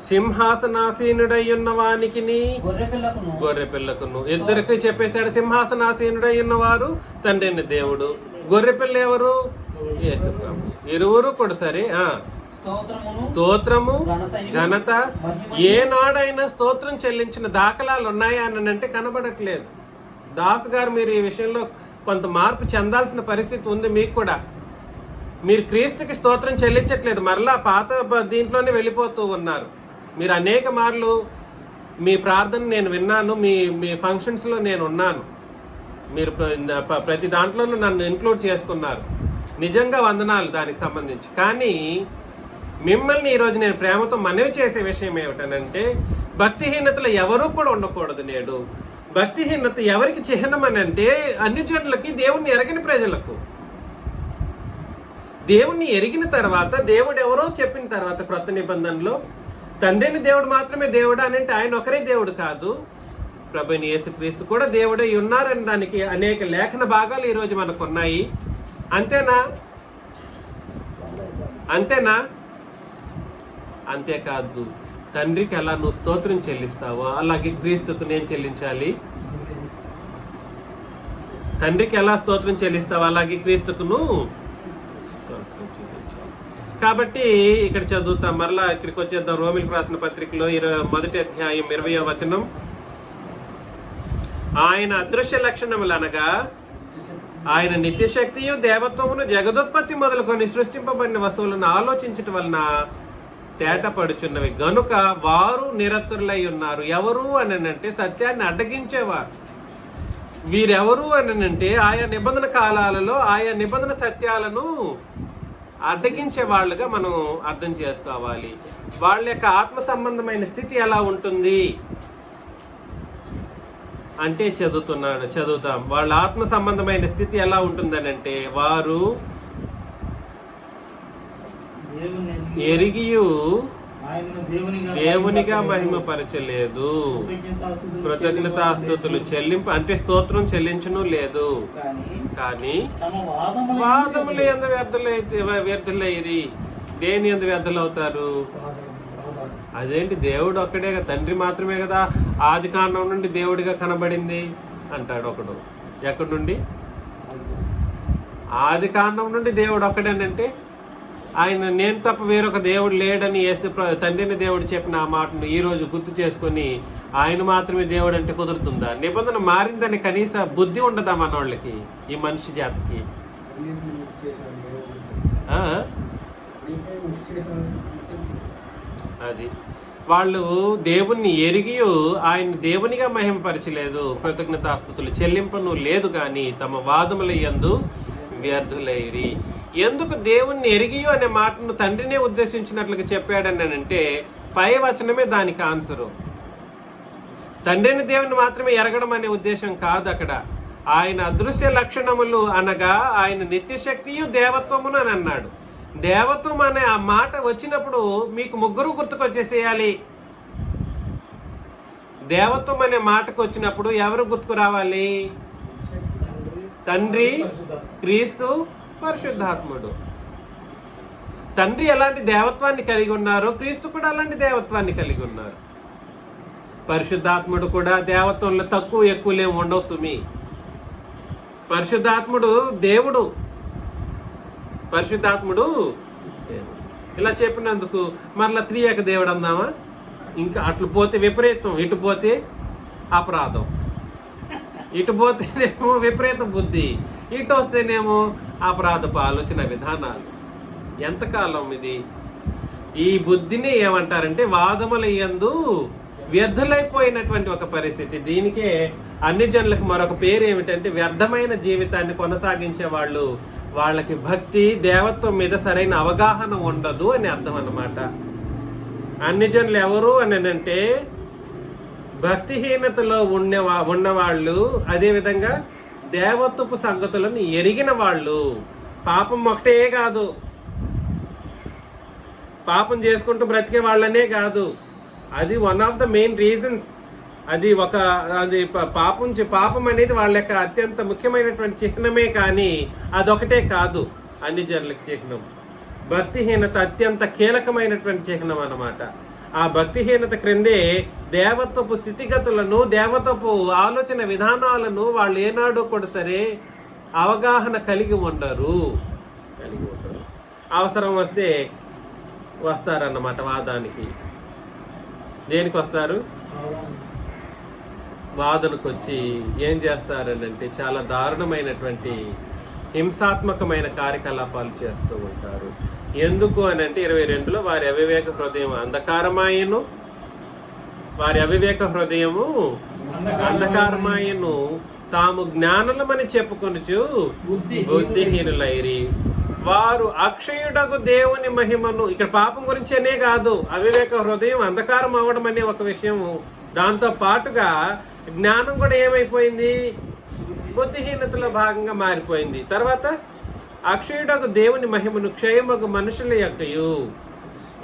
సింహాసనాసీనుడై ఉన్న వానికి గొర్రె పిల్లకును. ఇద్దరికి చెప్పేశాడు. సింహాసనాసీనుడై ఉన్నవారు తండ్రి దేవుడు, గొర్రె పిల్ల ఎవరు? యేసు ప్రభు. ఇరువురు కూడా సరే. స్తోత్రము ఘనత. ఏనాడైనా స్తోత్రం చెల్లించిన దాఖలాలు ఉన్నాయా అని అంటే కనబడట్లేదు. దాస్ గారు, మీరు ఈ విషయంలో కొంత మార్పు చెందాల్సిన పరిస్థితి ఉంది మీకు కూడా. మీరు క్రీస్తుకి స్తోత్రం చెల్లించట్లేదు, మరలా పాత దీంట్లోనే వెళ్ళిపోతూ ఉన్నారు. మీరు అనేక మార్లు మీ ప్రార్థన నేను విన్నాను, మీ ఫంక్షన్స్లో నేను ఉన్నాను, మీరు ప్రతి దాంట్లోనూ నన్ను ఇంక్లూడ్ చేసుకున్నారు. నిజంగా వందనాలు దానికి సంబంధించి. కానీ మిమ్మల్ని ఈరోజు నేను ప్రేమతో మనవి చేసే విషయం ఏమిటనంటే, భక్తిహీనతలో ఎవరూ కూడా ఉండకూడదు. నేడు భక్తిహీనత ఎవరికి చిహ్నం అని అంటే అన్ని జనులకి, దేవుణ్ణి ఎరగిన ప్రజలకు. దేవుణ్ణి ఎరిగిన తర్వాత, దేవుడు ఎవరో చెప్పిన తర్వాత క్రొత్త నిబంధనలో తండ్రిని దేవుడు మాత్రమే దేవుడు అని అంటే ఆయన ఒకరే దేవుడు కాదు, ప్రభువైన యేసుక్రీస్తు కూడా దేవుడై ఉన్నారని దానికి అనేక లేఖన భాగాలు ఈరోజు మనకు ఉన్నాయి. అంతేనా? అంతేకాదు, తండ్రికి ఎలా నువ్వు స్తోత్రం చెల్లిస్తావో అలాగే క్రీస్తుకు నేను చెల్లించాలి. తండ్రికి ఎలా స్తోత్రం చెల్లిస్తావో అలాగే క్రీస్తుకును స్తోత్రం చెల్లించాలి. కాబట్టి ఇక్కడ చదువుతాం, మరలా ఇక్కడికి వచ్చేద్దాం. రోమిలకు రాసిన పత్రికలో 1వ అధ్యాయం 20వ వచనం. ఆయన అదృశ్య లక్షణములు అనగా ఆయన నిత్యశక్తియు దేవత్వమును జగదోత్పత్తి మొదలుకొని సృష్టింపబడిన వస్తువులను ఆలోచించటం వలన తేటపడుచున్నవి గనుక వారు నిరతులై ఉన్నారు. ఎవరు అని అంటే సత్యాన్ని అడ్డగించేవారు. వీరెవరు అని అంటే ఆయా నిబంధన కాలాలలో ఆయా నిబంధన సత్యాలను అడ్డగించే వాళ్ళుగా మనం అర్థం చేసుకోవాలి. వాళ్ళ యొక్క ఆత్మ సంబంధమైన స్థితి ఎలా ఉంటుంది అంటే చదువుతాం. వాళ్ళ ఆత్మ సంబంధమైన స్థితి ఎలా ఉంటుందని అంటే, వారు ఎరిగియు దేవునిగా మహిమపరచలేదు, కృతజ్ఞతాస్తుతులు చెల్లింపు అంటే స్తోత్రం చెల్లించను లేదు, కానీ వాదములు ఎందు వ్యర్థులైరి. దేని ఎందు వ్యర్థులవుతారు? అదేంటి, దేవుడు ఒక్కడే కదా, తండ్రి మాత్రమే కదా ఆది కాండం నుండి దేవుడిగా కనబడింది అంటాడు ఒకడు. ఎక్కడి నుండి? ఆది కాండం నుండి దేవుడు ఒక్కడేనంటే ఆయన నేను తప్ప వేరొక దేవుడు లేడని తండ్రిని దేవుడు చెప్పిన ఆ మాటను ఈ రోజు గుర్తు చేసుకొని ఆయన మాత్రమే దేవుడు అంటే కుదురుతుందా? నిబంధన మారిందని కనీస బుద్ధి ఉండదా మనోళ్ళకి, ఈ మనిషి జాతికి? అది వాళ్ళు దేవుణ్ణి ఎరిగి ఆయన దేవునిగా మహిమపరచలేదు, కృతజ్ఞతాస్తుతులు చెల్లింపను లేదు, కానీ తమ వాదముల యందు వ్యర్థులైరి. ఎందుకు దేవుణ్ణి ఎరిగి అనే మాటను తండ్రినే ఉద్దేశించినట్లుగా చెప్పాడని అంటే పై వచనమే దానికి ఆన్సరు. తండ్రిని దేవుని మాత్రమే ఎరగడం అనే ఉద్దేశం కాదు అక్కడ. ఆయన అదృశ్య లక్షణములు అనగా ఆయన నిత్యశక్తియు దేవత్వమును అని అన్నాడు. దేవత్వం అనే ఆ మాట వచ్చినప్పుడు మీకు ముగ్గురు గుర్తుకొచ్చేసేయాలి. దేవత్వం అనే మాటకు వచ్చినప్పుడు ఎవరు గుర్తుకు రావాలి? తండ్రి, క్రీస్తు, పరిశుద్ధాత్ముడు. తండ్రి ఎలాంటి దేవత్వాన్ని కలిగి ఉన్నారు, క్రీస్తు కూడా అలాంటి దేవత్వాన్ని కలిగి ఉన్నారు. పరిశుద్ధాత్ముడు కూడా దేవత్వంలో తక్కువ ఎక్కువలేం ఉండవు సుమి. పరిశుద్ధాత్ముడు దేవుడు, పరిశుద్ధాత్ముడు దేవుడు. ఇలా చెప్పినందుకు మరలా త్రియేక దేవుడు అందామా? ఇంకా అట్లు పోతే విపరీతం, ఇటు పోతే అపరాధం, ఇటు పోతేనేమో విపరీత బుద్ధి, ఇటు వస్తేనేమో అపరాధపు ఆలోచన విధానాలు. ఎంతకాలం ఇది? ఈ బుద్ధిని ఏమంటారంటే వాదముల యందు వ్యర్థులైపోయినటువంటి ఒక పరిస్థితి. దీనికే అన్ని జనులకు మరొక పేరు ఏమిటంటే వ్యర్థమైన జీవితాన్ని కొనసాగించే వాళ్ళు. వాళ్ళకి భక్తి దేవత్వం మీద సరైన అవగాహన ఉండదు అని అర్థం అన్నమాట. అన్ని జనులు ఎవరు అని అంటే భక్తిహీనతలో ఉన్నవాళ్ళు, అదేవిధంగా దేవత్వపు సంగతులను ఎరిగిన వాళ్ళు. పాపం ఒకటే కాదు, పాపం చేసుకుంటూ బ్రతికే వాళ్ళనే కాదు, అది one of the main reasons. అది పాపం అనేది వాళ్ళ యొక్క అత్యంత ముఖ్యమైనటువంటి చిహ్నమే, కానీ అదొకటే కాదు అన్ని జనులకు చిహ్నం. భక్తిహీనత అత్యంత కీలకమైనటువంటి చిహ్నం అన్నమాట. ఆ భక్తిహీనత క్రిందే దేవత్వపు స్థితిగతులను, దేవత్వపు ఆలోచన విధానాలను వాళ్ళు ఏనాడు కూడా సరే అవగాహన కలిగి ఉండరు. అవసరం వస్తే వస్తారన్నమాట వాదానికి. దేనికి వస్తారు? వాదనకు వచ్చి ఏం చేస్తారనంటే చాలా దారుణమైనటువంటి హింసాత్మకమైన కార్యకలాపాలు చేస్తూ ఉంటారు. ఎందుకు అని అంటే 22లో వారి అవివేక హృదయం అంధకారమాయను, వారి అవివేక హృదయము అంధకారమాయను, తాము జ్ఞానులమని చెప్పుకొనుచు బుద్ధిహీనులైరి, వారు అక్షయుడగు దేవుని మహిమను. ఇక్కడ పాపం గురించేనే కాదు, అవివేక హృదయం అంధకారం అవ్వడం అనే ఒక విషయము, దాంతో పాటుగా జ్ఞానం కూడా ఏమైపోయింది? బుద్ధిహీనతలో భాగంగా మారిపోయింది. తర్వాత అక్షయుడకు దేవుని మహిమను క్షయమగు మనుషుల యొక్కయు,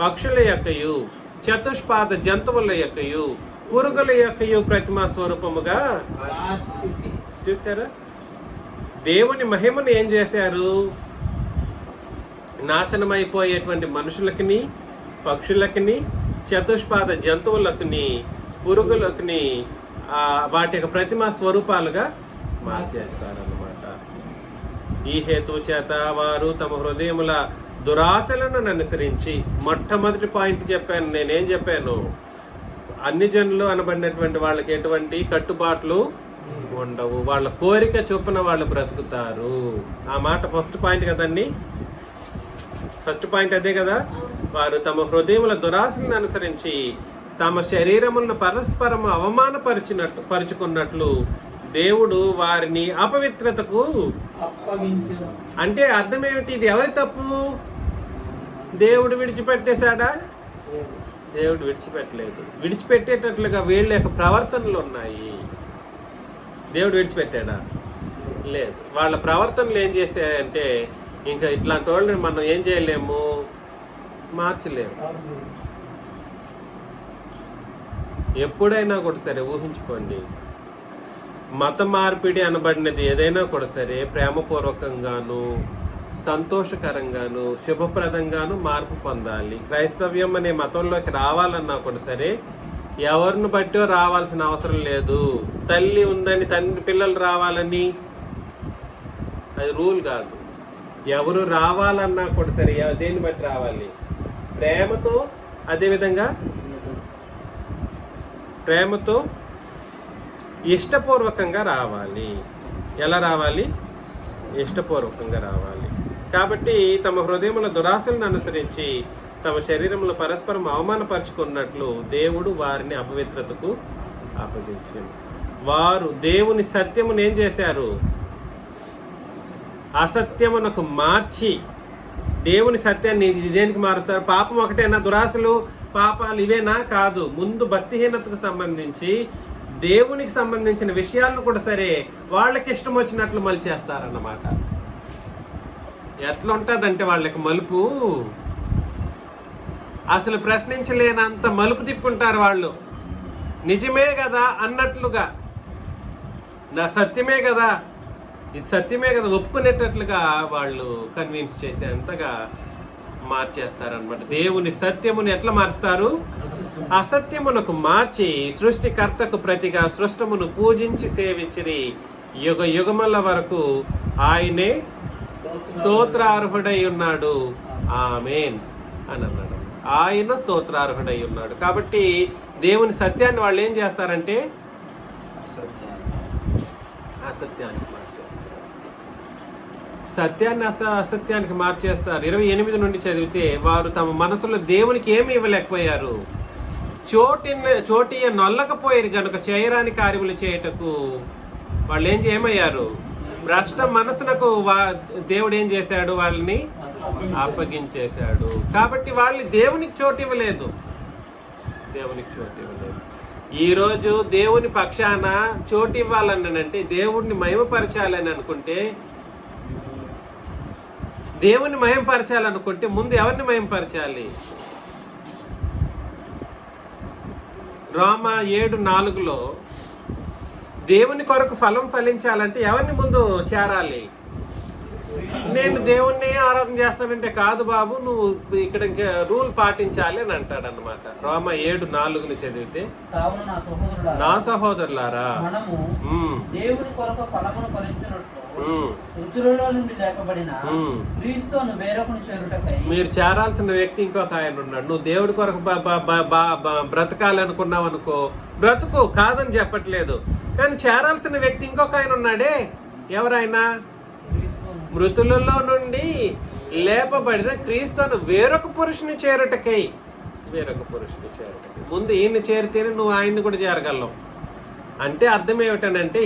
పక్షుల యొక్కయు, చతుష్పాద జంతువుల యొక్కయు, పురుగుల యొక్కయు ప్రతిమా స్వరూపముగా చూసారా? దేవుని మహిమను ఏం చేశారు? నాశనమైపోయేటువంటి మనుషులకిని, పక్షులకిని, చతుష్పాద జంతువులకిని, పురుగులకిని వాటి యొక్క ప్రతిమా స్వరూపాలుగా మార్చేస్తారన్నమాట. ఈ హేతు చేత వారు తమ హృదయముల దురాశలను అనుసరించి, మొట్టమొదటి పాయింట్ చెప్పాను, నేనేం చెప్పాను? అన్ని జనులు అనబడినటువంటి వాళ్ళకి ఎటువంటి కట్టుబాట్లు ఉండవు, వాళ్ళ కోరిక చొప్పున వాళ్ళు బ్రతుకుతారు. ఆ మాట ఫస్ట్ పాయింట్ కదండి, ఫస్ట్ పాయింట్ అదే కదా. వారు తమ హృదయముల దురాశలను అనుసరించి తమ శరీరములను పరస్పరం పరుచుకున్నట్లు దేవుడు వారిని అపవిత్రతకు అప్పగించారు. అంటే అర్థం ఏమిటి? ఇది ఎవరి తప్పు? దేవుడు విడిచిపెట్టేశాడా? దేవుడు విడిచిపెట్టలేదు. విడిచిపెట్టేటట్లుగా వీళ్ళ యొక్క ప్రవర్తనలు ఉన్నాయి. దేవుడు విడిచిపెట్టాడా? లేదు. వాళ్ళ ప్రవర్తనలు ఏం చేశాయంటే, ఇంకా ఇట్లాంటి వాళ్ళని మనం ఏం చేయలేము, మార్చలేము. ఎప్పుడైనా కూడా సరే ఊహించుకోండి, మత మార్పిడి అనబడినది ఏదైనా కూడా సరే ప్రేమపూర్వకంగాను, సంతోషకరంగాను, శుభప్రదంగాను మార్పు పొందాలి. క్రైస్తవ్యం అనే మతంలోకి రావాలన్నా కూడా సరే ఎవరిని బట్టో రావాల్సిన అవసరం లేదు. తల్లి ఉందని తండ్రి పిల్లలు రావాలని అది రూల్ కాదు. ఎవరు రావాలన్నా కూడా సరే దేన్ని బట్టి రావాలి? ప్రేమతో, అదేవిధంగా ప్రేమతో ఇష్టపూర్వకంగా రావాలి. ఎలా రావాలి? ఇష్టపూర్వకంగా రావాలి. కాబట్టి తమ హృదయముల దురాశలను అనుసరించి తమ శరీరంలో పరస్పరం అవమానపరుచుకున్నట్లు దేవుడు వారిని అపవిత్రతకు అప్పగించారు. వారు దేవుని సత్యమును ఏం చేశారు? అసత్యమునకు మార్చి, దేవుని సత్యాన్ని దేనికి మారుస్తారు? పాపం ఒకటేనా? దురాశలు పాపాలు ఇవేనా? కాదు. ముందు భక్తిహీనతకు సంబంధించి దేవునికి సంబంధించిన విషయాలను కూడా సరే వాళ్ళకి ఇష్టం వచ్చినట్లు మలిచేస్తారన్నమాట. ఎట్లా ఉంటుందంటే వాళ్ళకి మలుపు అసలు ప్రశ్నించలేనంత మలుపు తిప్పుంటారు వాళ్ళు. నిజమే కదా అన్నట్లుగా, నా సత్యమే కదా, ఇది సత్యమే కదా ఒప్పుకునేటట్లుగా వాళ్ళు కన్విన్స్ చేసేంతగా మార్చేస్తారనమాట. దేవుని సత్యమును ఎట్లా మారుస్తారు? అసత్యమునకు మార్చి సృష్టికర్తకు ప్రతిగా సృష్టమును పూజించి సేవించిరి. యుగ యుగముల వరకు ఆయనే స్తోత్రార్హుడై ఉన్నాడు. ఆమేన్ అని అన్నాడు. ఆయన స్తోత్రార్హుడై ఉన్నాడు. కాబట్టి దేవుని సత్యాన్ని వాళ్ళు ఏం చేస్తారంటే అసత్యానికి సత్యాన్ని అసత్యానికి మార్చేస్తారు. 28 నుండి చదివితే, వారు తమ మనసులో దేవునికి ఏమి ఇవ్వలేకపోయారు, చోటియ నొల్లకపోయారు గనుక చేయరాని కార్యములు చేయుటకు వాళ్ళు ఏమయ్యారు? భ్రష్ట మనసునకు దేవుడు ఏం చేశాడు? వాళ్ళని అప్పగించేశాడు. కాబట్టి వాళ్ళు దేవునికి చోటు ఇవ్వలేదు. ఈ రోజు దేవుని పక్షాన చోటు ఇవ్వాలనంటే, దేవుడిని మహిమపరచాలని అనుకుంటే, దేవుని మహిమపరచాలనుకుంటే ముందు ఎవరిని మహిమపరచాలి? రోమా 7:4 దేవుని కొరకు ఫలం ఫలించాలంటే ఎవరిని ముందు చేరాలి? నేను దేవుణ్ణి ఆరాధన చేస్తానంటే, కాదు బాబు నువ్వు ఇక్కడ రూల్ పాటించాలి అని అంటాడు అనమాట. రోమా 7:4 చదివితే, నా సహోదరులారా దేవుని కొరకు ఫలమును ఫలించినట్లు వృద్ధులలో నుండి లేకబడిన క్రీస్తును వేరొకని చేరుటకై మీరు చేరాల్సిన వ్యక్తి ఇంకొక ఆయన ఉన్నాడు. నువ్వు దేవుడి కొరకు బ్రతకాలనుకున్నావు అనుకో, బ్రతుకు, కాదని చెప్పట్లేదు. కానీ చేరాల్సిన వ్యక్తి ఇంకొక ఆయన ఉన్నాడే. ఎవరైనా? మృతులలో నుండి లేపబడిన క్రీస్తును వేరొక పురుషుని చేరుటకై. ముందు ఈయన్ని చేరితేనే నువ్వు ఆయన్ని కూడా చేరగలవు. అంటే అర్థం ఏమిటనంటే,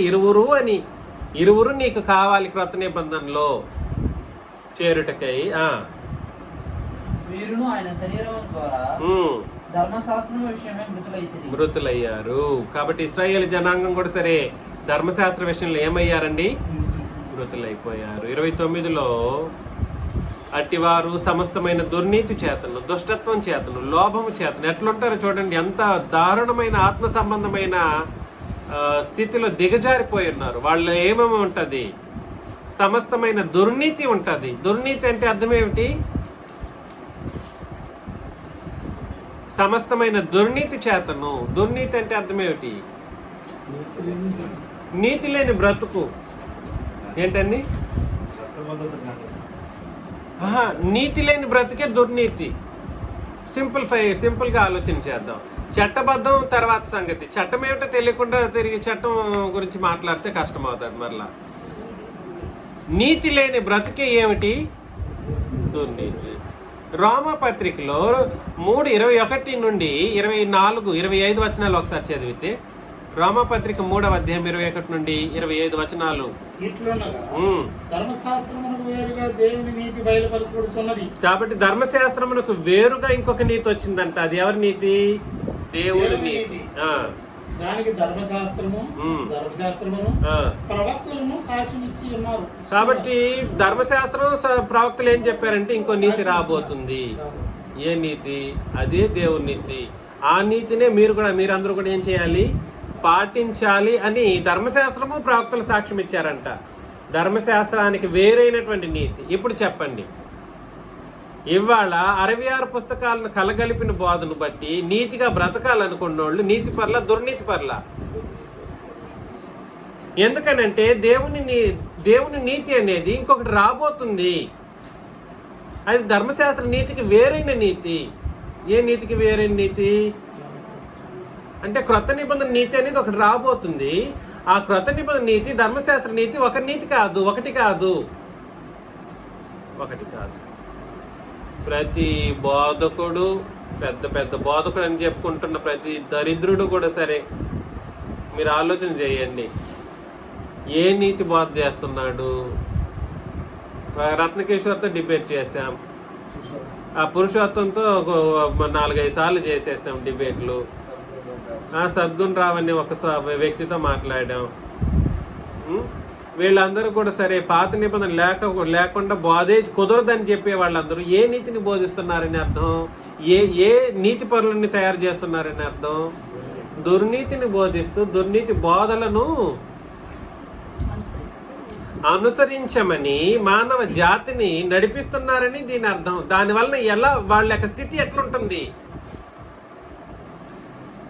ఇరువురు నీకు కావాలి క్రొత్త నిబంధనలో చేరుటకై. మృతులయ్యారు. కాబట్టి ఇశ్రాయేలు జనాంగం కూడా సరే ధర్మశాస్త్ర విషయంలో ఏమయ్యారండి? మృతులైపోయారు. 29లో, అట్టివారు సమస్తమైన దుర్నీతి చేతను, దుష్టత్వం చేతను, లోభము చేతను ఎట్లుంటారో చూడండి. ఎంత దారుణమైన ఆత్మ సంబంధమైన స్థితిలో దిగజారిపోయి ఉన్నారు. వాళ్ళు ఏమేమి ఉంటది? సమస్తమైన దుర్నీతి ఉంటది. దుర్నీతి అంటే అర్థం ఏమిటి? సమస్తమైన దుర్నీతి చేతను. దుర్నీతి అంటే అర్థం ఏమిటి? నీతి లేని బ్రతుకు. ఏంటండి? నీతి లేని బ్రతుకే దుర్నీతి. సింపుల్ గా ఆలోచన చేద్దాం. చట్టబద్ధం తర్వాత సంగతి. చట్టం ఏమిటో తెలియకుండా తిరిగి చట్టం గురించి మాట్లాడితే కష్టం అవుతుంది. మరలా నీతి లేని బ్రతుకే ఏమిటి? దుర్నీతి. రోమా పత్రికలో 3:21 నుండి 24, 25 వచనాలు ఒకసారి చదివితే, రోమా పత్రిక 3వ అధ్యాయం 21 నుండి 25 వచనాలు. కాబట్టి ధర్మశాస్త్రమునకు వేరుగా ఇంకొక నీతి వచ్చిందంట. అది ఎవరి నీతి? దేవుని నీతి. దానికి ధర్మశాస్త్రము ప్రవక్తలను సాక్ష్యం ఇచ్చి ఉన్నారు. కాబట్టి ధర్మశాస్త్రం ప్రవక్తలు ఏం చెప్పారంటే ఇంకో నీతి రాబోతుంది. ఏ నీతి? అదే దేవుని నీతి. ఆ నీతినే మీరందరూ కూడా ఏం చేయాలి? పాటించాలి అని ధర్మశాస్త్రము ప్రవక్తలు సాక్ష్యం ఇచ్చారంట. ధర్మశాస్త్రానికి వేరైనటువంటి నీతి. ఇప్పుడు చెప్పండి, ఇవాళ 66 పుస్తకాలను కలగలిపిన బోధను బట్టి నీతిగా బ్రతకాలనుకున్నోళ్ళు నీతి పర్ల, దుర్నీతి పర్ల. ఎందుకనంటే దేవుని నీతి అనేది ఇంకొకటి రాబోతుంది. అది ధర్మశాస్త్ర నీతికి వేరైన నీతి. ఏ నీతికి వేరైన నీతి? అంటే క్రొత్త నిబంధన నీతి అనేది ఒకటి రాబోతుంది. ఆ క్రొత్త నిబంధన నీతి, ధర్మశాస్త్ర నీతి ఒకటి కాదు. ప్రతి బోధకుడు, పెద్ద బోధకుడు అని చెప్పుకుంటున్న ప్రతి దరిద్రుడు కూడా సరే, మీరు ఆలోచన చేయండి, ఏ నీతి బోధ చేస్తున్నాడు? రత్నకేశ్వర్తో డిబేట్ చేశాం. ఆ పురుషోత్తంతో 4-5 సార్లు చేసేసాం డిబేట్లు. సద్గుణ రావు అనే ఒక వ్యక్తితో మాట్లాడాం. వీళ్ళందరూ కూడా సరే పాత నిబంధన లేకుండా బోధే కుదరదని చెప్పే వాళ్ళందరూ ఏ నీతిని బోధిస్తున్నారని అర్థం? ఏ నీతి పరులని తయారు చేస్తున్నారని అర్థం? దుర్నీతిని బోధిస్తూ దుర్నీతి బోధలను అనుసరించమని మానవ జాతిని నడిపిస్తున్నారని దీని అర్థం. దానివల్ల ఎలా వాళ్ళ యొక్క స్థితి ఎట్లుంటుంది?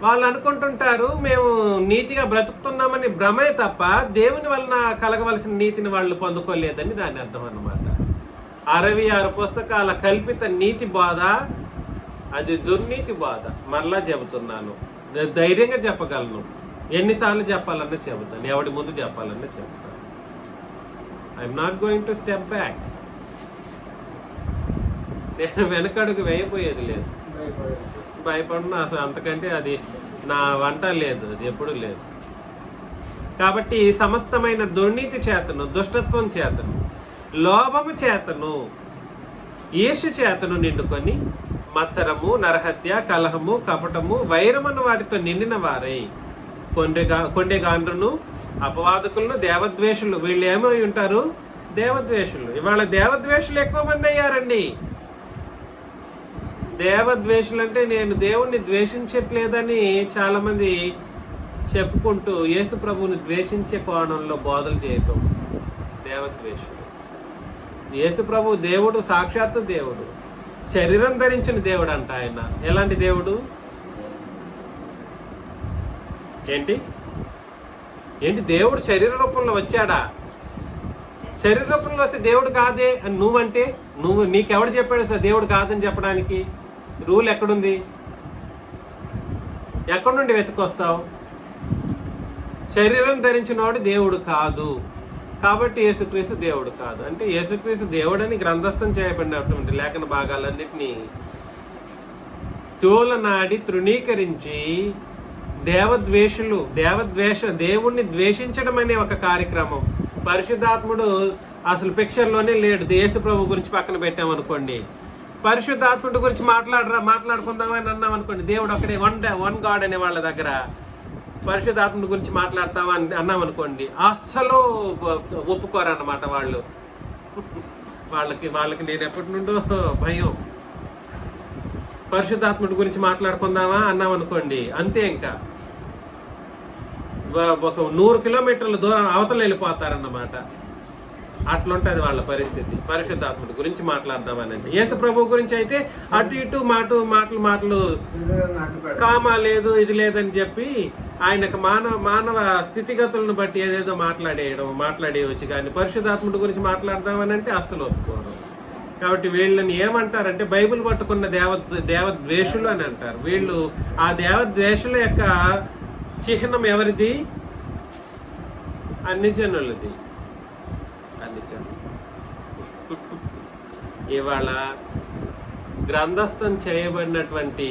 వాళ్ళు అనుకుంటుంటారు మేము నీతిగా బ్రతుకుతున్నామని భ్రమే తప్ప దేవుని వలన కలగవలసిన నీతిని వాళ్ళు పొందుకోలేదని దాని అర్థం అన్నమాట. 66 పుస్తకాల కల్పిత నీతి బోధ అది దుర్నీతి బోధ. మరలా చెబుతున్నాను, ధైర్యంగా చెప్పగలను, ఎన్నిసార్లు చెప్పాలన్నా చెబుతాను, ఎవడి ముందు చెప్పాలన్నా చెబుతాను. I'm not going to step back. నేను వెనకడుగు వేయపోయేది లేదు, భయపడిన అసలు అంతకంటే అది నా వంట లేదు, అది ఎప్పుడు లేదు. కాబట్టి సమస్తమైన దుర్నీతి చేతను, దుష్టత్వం చేతను, లోభము చేతను, ఈర్ష్య చేతను నిండుకొని మత్సరము, నరహత్య, కలహము, కపటము, వైరమను వాటితో నిండిన వారై కొండెగాండ్రును, అపవాదకులను, దేవద్వేషులు. వీళ్ళు ఏమై ఉంటారు? దేవద్వేషులు. ఇవాళ దేవద్వేషులు ఎక్కువ మంది అయ్యారండి. దేవద్వేషులు అంటే నేను దేవుణ్ణి ద్వేషించట్లేదని చాలా మంది చెప్పుకుంటూ యేసు ప్రభువుని ద్వేషించే కోణంలో బోధలు చేయటం దేవద్వేషులు. యేసు ప్రభు దేవుడు, సాక్షాత్తు దేవుడు, శరీరం ధరించిన దేవుడు అంట. ఆయన ఎలాంటి దేవుడు? ఏంటి దేవుడు శరీర రూపంలో వచ్చాడా? శరీర రూపంలో వస్తే దేవుడు కాదే అని నువ్వంటే నీకెవడు చెప్పాడు సార్ దేవుడు కాదని చెప్పడానికి? రూల్ ఎక్కడుంది? ఎక్కడి నుండి వెతుకొస్తావు? శరీరం ధరించినవాడు దేవుడు కాదు కాబట్టి యేసుక్రీస్తు దేవుడు కాదు అంటే యేసుక్రీస్తు దేవుడని గ్రంథస్థం చేయబడినటువంటి లేఖన భాగాలన్నింటినీ తోలనాడి తృణీకరించి దేవుణ్ణి ద్వేషించడం అనే ఒక కార్యక్రమం. పరిశుద్ధాత్ముడు అసలు పిక్చర్లోనే లేడు. యేసు ప్రభు గురించి పక్కన పెట్టామనుకోండి, పరిశుద్ధాత్ముడి గురించి మాట్లాడుకుందామని అన్నాం అనుకోండి, దేవుడు అక్కడే వన్ గాడ్ అనే వాళ్ళ దగ్గర పరిశుద్ధాత్ముడి గురించి మాట్లాడతామా అని అన్నాం అనుకోండి, అస్సలు ఒప్పుకోరన్నమాట వాళ్ళు. వాళ్ళకి నేను ఎప్పటి నుండో భయం. పరిశుద్ధాత్ముడి గురించి మాట్లాడుకుందామా అన్నాం అనుకోండి, అంతే. ఇంకా ఒక 100 కిలోమీటర్ల దూరం అవతల వెళ్ళిపోతారన్నమాట. అట్లుంటది వాళ్ళ పరిస్థితి. పరిశుద్ధాత్ముడి గురించి మాట్లాడదామనండి. యేసు ప్రభు గురించి అయితే అటు ఇటు మాటలు కామా లేదు ఇది లేదని చెప్పి ఆయనకు మానవ స్థితిగతులను బట్టి ఏదేదో మాట్లాడేయవచ్చు. కానీ పరిశుద్ధాత్ముడి గురించి మాట్లాడదామనంటే అస్సలు ఒప్పుకోరు. కాబట్టి వీళ్ళని ఏమంటారంటే బైబిల్ పట్టుకున్న దేవద్వేషులు అని అంటారు. వీళ్ళు ఆ దేవద్వేషుల యొక్క చిహ్నం ఎవరిది? అన్ని జనులది. ఇవాళ గ్రంథస్థం చేయబడినటువంటి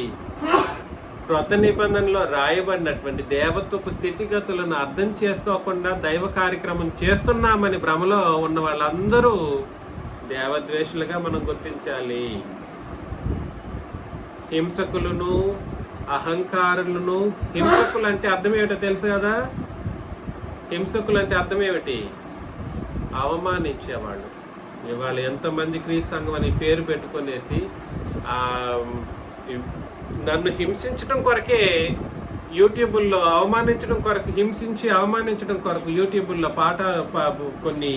క్రొత్త నిబంధనలో రాయబడినటువంటి దేవత్వపు స్థితిగతులను అర్థం చేసుకోకుండా దైవ కార్యక్రమం చేస్తున్నామని భ్రమలో ఉన్న వాళ్ళందరూ దేవద్వేషులుగా మనం గుర్తించాలి. హింసకులను, అహంకారులను. హింసకులు అంటే అర్థం ఏమిటో తెలుసు కదా? హింసకులు అంటే అర్థం ఏమిటి? అవమానించేవాళ్ళు. ఇవాళ ఎంతమంది క్రీస్తు సంఘం అని పేరు పెట్టుకునేసి నన్ను హింసించడం కొరకే యూట్యూబుల్లో అవమానించడం కొరకు యూట్యూబుల్లో కొన్ని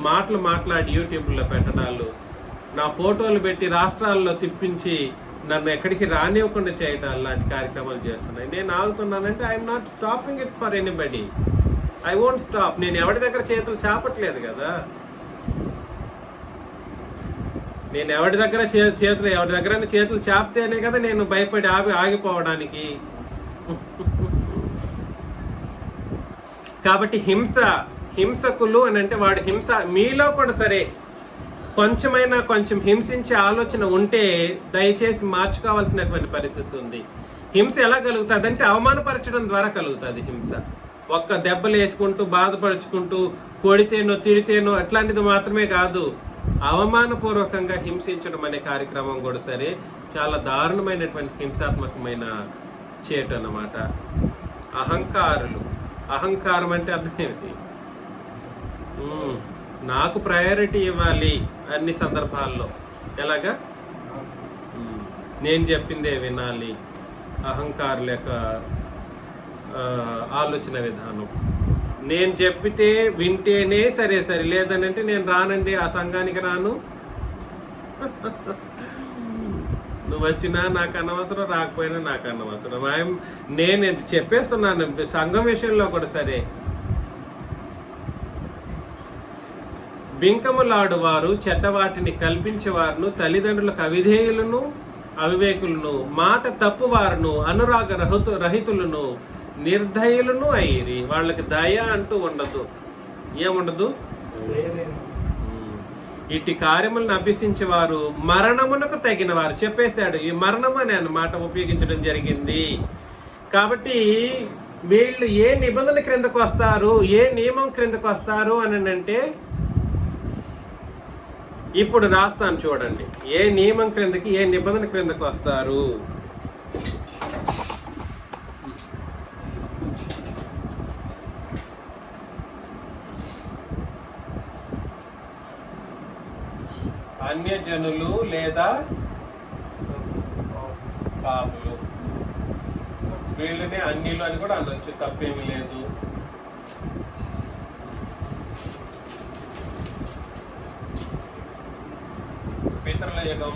మాటలు మాట్లాడి యూట్యూబ్లో పెట్టడాలు, నా ఫోటోలు పెట్టి రాష్ట్రాల్లో తిప్పించి నన్ను ఎక్కడికి రానివ్వకుండా చేయడం లాంటి కార్యక్రమాలు చేస్తున్నాయి. నేను ఆగుతున్నానంటే I'm not stopping it for anybody. I won't stop. నేను ఎవరి దగ్గర చేతులు చాపట్లేదు కదా. నేను ఎవరి దగ్గర చేతులు చాపితేనే కదా నేను భయపడి ఆగిపోవడానికి. కాబట్టి హింసకులు అని అంటే వాడు హింస మీలో కూడా సరే కొంచెం హింసించే ఆలోచన ఉంటే దయచేసి మార్చుకోవాల్సినటువంటి పరిస్థితి ఉంది. హింస ఎలా కలుగుతుంది అంటే అవమానపరచడం ద్వారా కలుగుతుంది హింస. ఒక్క దెబ్బలు వేసుకుంటూ బాధపరుచుకుంటూ కొడితేనో తిడితేనో అట్లాంటిది మాత్రమే కాదు, అవమానపూర్వకంగా హింసించడం అనే కార్యక్రమం కూడా సరే చాలా దారుణమైనటువంటి హింసాత్మకమైన చేటు అన్నమాట. అహంకారం అంటే అర్థం ఏమిటి? నాకు ప్రయారిటీ ఇవ్వాలి అన్ని సందర్భాల్లో. ఎలాగా? నేను చెప్పిందే వినాలి. అహంకారుల యొక్క ఆలోచన విధానం. నేను చెప్పితే వింటేనే సరే సరే, లేదనంటే నేను రానండి, ఆ సంఘానికి రాను. నువ్వు వచ్చినా నాకు అనవసరం, రాకపోయినా నాకు అనవసరం. నేను చెప్పేస్తున్నాను సంఘం విషయంలో కూడా సరే. బింకములాడువారు, చెడ్డవాటిని కల్పించేవారును, తల్లిదండ్రులకు అవిధేయులను అవివేకులను, మాట తప్పువారును, అనురాగ రహితులను, నిర్దయులను అయ్యిరి. వాళ్ళకి దయ అంటూ ఉండదు. ఏముండదు? ఇట్టి కార్యములను అభ్యసించేవారు మరణమునకు తగిన వారు. చెప్పేశాడు, ఈ మరణం అనే మాట ఉపయోగించడం జరిగింది. కాబట్టి వీళ్ళు ఏ నిబంధన క్రిందకు వస్తారు, ఏ నియమం క్రిందకు వస్తారు అని అంటే, ఇప్పుడు రాస్తాను చూడండి. ఏ నియమం క్రిందకి, ఏ నిబంధన క్రిందకు వస్తారు. అన్యజనులు లేదా పాపులు, వీళ్ళని అన్యులు అని కూడా అనొచ్చు, తప్పేమీ లేదు. పితరుల యుగం,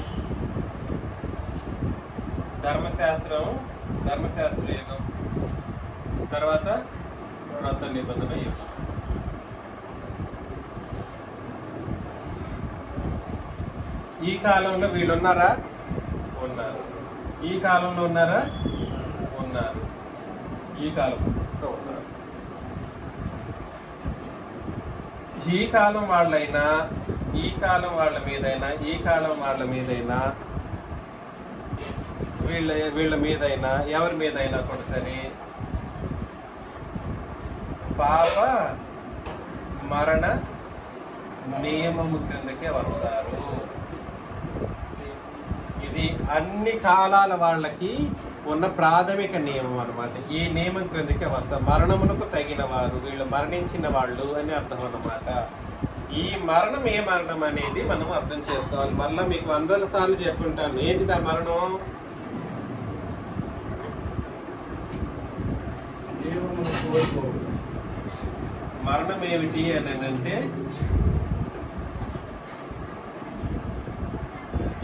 ధర్మశాస్త్ర యుగం, తర్వాత క్రొత్త నిబంధన యుగం. ఈ కాలంలో వీళ్ళు ఉన్నారా? ఉన్నారు. ఈ కాలంలో ఉన్నారా? ఉన్నారు. ఈ కాలంలో ఉన్నారు. ఈ కాలం వాళ్ళైనా, ఈ కాలం వాళ్ళ మీదైనా, ఈ కాలం వాళ్ళ మీదైనా, వీళ్ళ మీదైనా, ఎవరి మీదైనా కూడా సరే పాప మరణ నియమము క్రిందకే వస్తారు. ఇది అన్ని కాలాల వాళ్ళకి ఉన్న ప్రాథమిక నియమం అన్నమాట. ఈ నియమం క్రిందకే వస్తారు. మరణమునకు తగిన వారు, వీళ్ళు మరణించిన వాళ్ళు అని అర్థం అన్నమాట. ఈ మరణం ఏ మరణం అనేది మనం అర్థం చేసుకోవాలి. మళ్ళీ మీకు 100 సార్లు చెప్పుంటాను. ఏంటిది ఆ మరణం? మరణం ఏమిటి అని అంటే,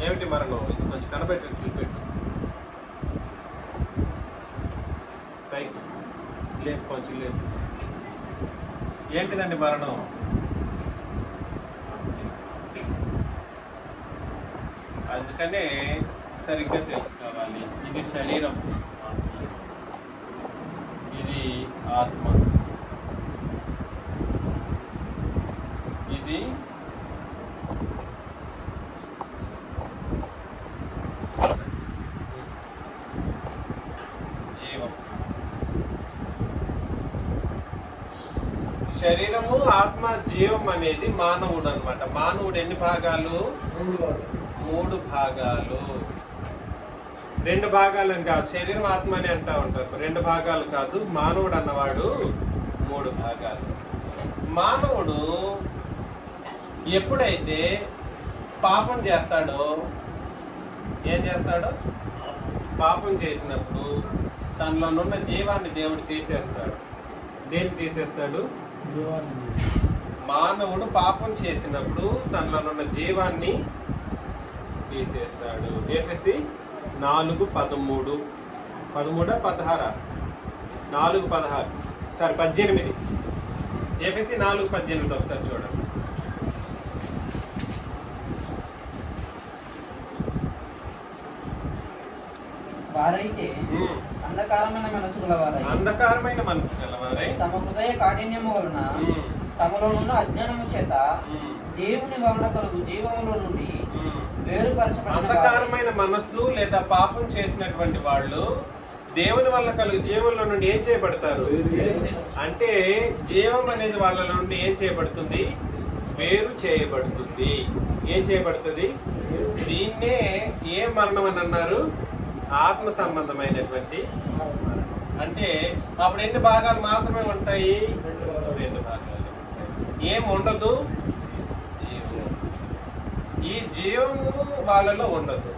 ఏమిటి మరణం? ఇది కొంచెం కనబెట్టి పెట్టు, పైకి లేదు, కొంచెం లేదు. ఏంటిదండి మరణం? అందుకనే సరిగ్గా తెలుసుకోవాలి. ఇది శరీరం, ఇది ఆత్మ, ఇది జీవం. శరీరము, ఆత్మ, జీవం అనేది మానవుడు అన్నమాట. మానవుడు ఎన్ని భాగాలు? 3 భాగాలు. 2 భాగాలు అని కాదు, శరీరం ఆత్మ అని అంటా ఉంటారు. 2 భాగాలు కాదు. మానవుడు అన్నవాడు 3 భాగాలు. మానవుడు ఎప్పుడైతే పాపం చేస్తాడో, ఏం చేస్తాడో, పాపం చేసినప్పుడు తనలోనున్న జీవాన్ని దేవుడు తీసేస్తాడు. దేన్ని తీసేస్తాడు? మానవుడు పాపం చేసినప్పుడు తనలోనున్న జీవాన్ని తీసేస్తాడు. ఎఫెసీ 4:13, 13-16, 4:16, సారీ 18. ఎఫెసీ 4:18 ఒకసారి చూడండి. వారైతే అంధకారమైన మనసు గలవారై తమ హృదయ కాఠిన్యము వలన తమలో ఉన్న అజ్ఞానము చేత దేవుని వలన కలుగు జీవములో నుండి వేరుపరచబడిన అంధకారమైన మనస్సు లేదా పాపం చేసినటువంటి వాళ్ళు దేవుని వల్ల కలుగు జీవంలో నుండి ఏం చేయబడతారు అంటే, జీవం అనేది వాళ్ళ నుండి ఏం చేయబడుతుంది? వేరు చేయబడుతుంది. ఏం చేయబడుతుంది? దీన్నే ఏ మరణం అని అన్నారు? ఆత్మ సంబంధమైనటువంటి. అంటే అప్పుడు ఎన్ని భాగాలు మాత్రమే ఉంటాయి? 2 భాగాలు. ఏం ఉండదు? ఈ జీవము వాళ్ళలో ఉండదు.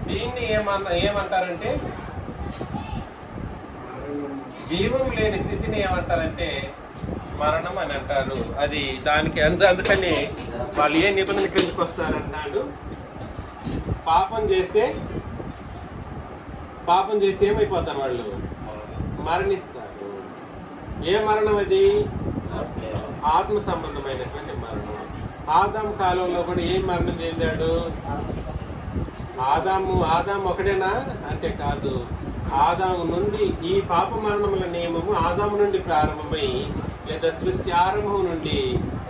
దీన్ని ఏమంటారంటే జీవం లేని స్థితిని ఏమంటారంటే మరణం అని అంటారు. అది దానికి అందుకని వాళ్ళు ఏ నిబంధన కిందకి వస్తారన్నాడు, పాపం చేస్తే ఏమైపోతారు వాళ్ళు? మరణిస్తారు. ఏ మరణం అది? ఆత్మ సంబంధమైనటువంటి మరణం. ఆదాము కాలంలో కూడా ఏం మరణం చెందాడు? ఆదాము ఒకడేనా అంటే కాదు. ఆదాము నుండి ఈ పాప మరణముల నియమము ఆదాము నుండి ప్రారంభమై లేదా సృష్టి ఆరంభం నుండి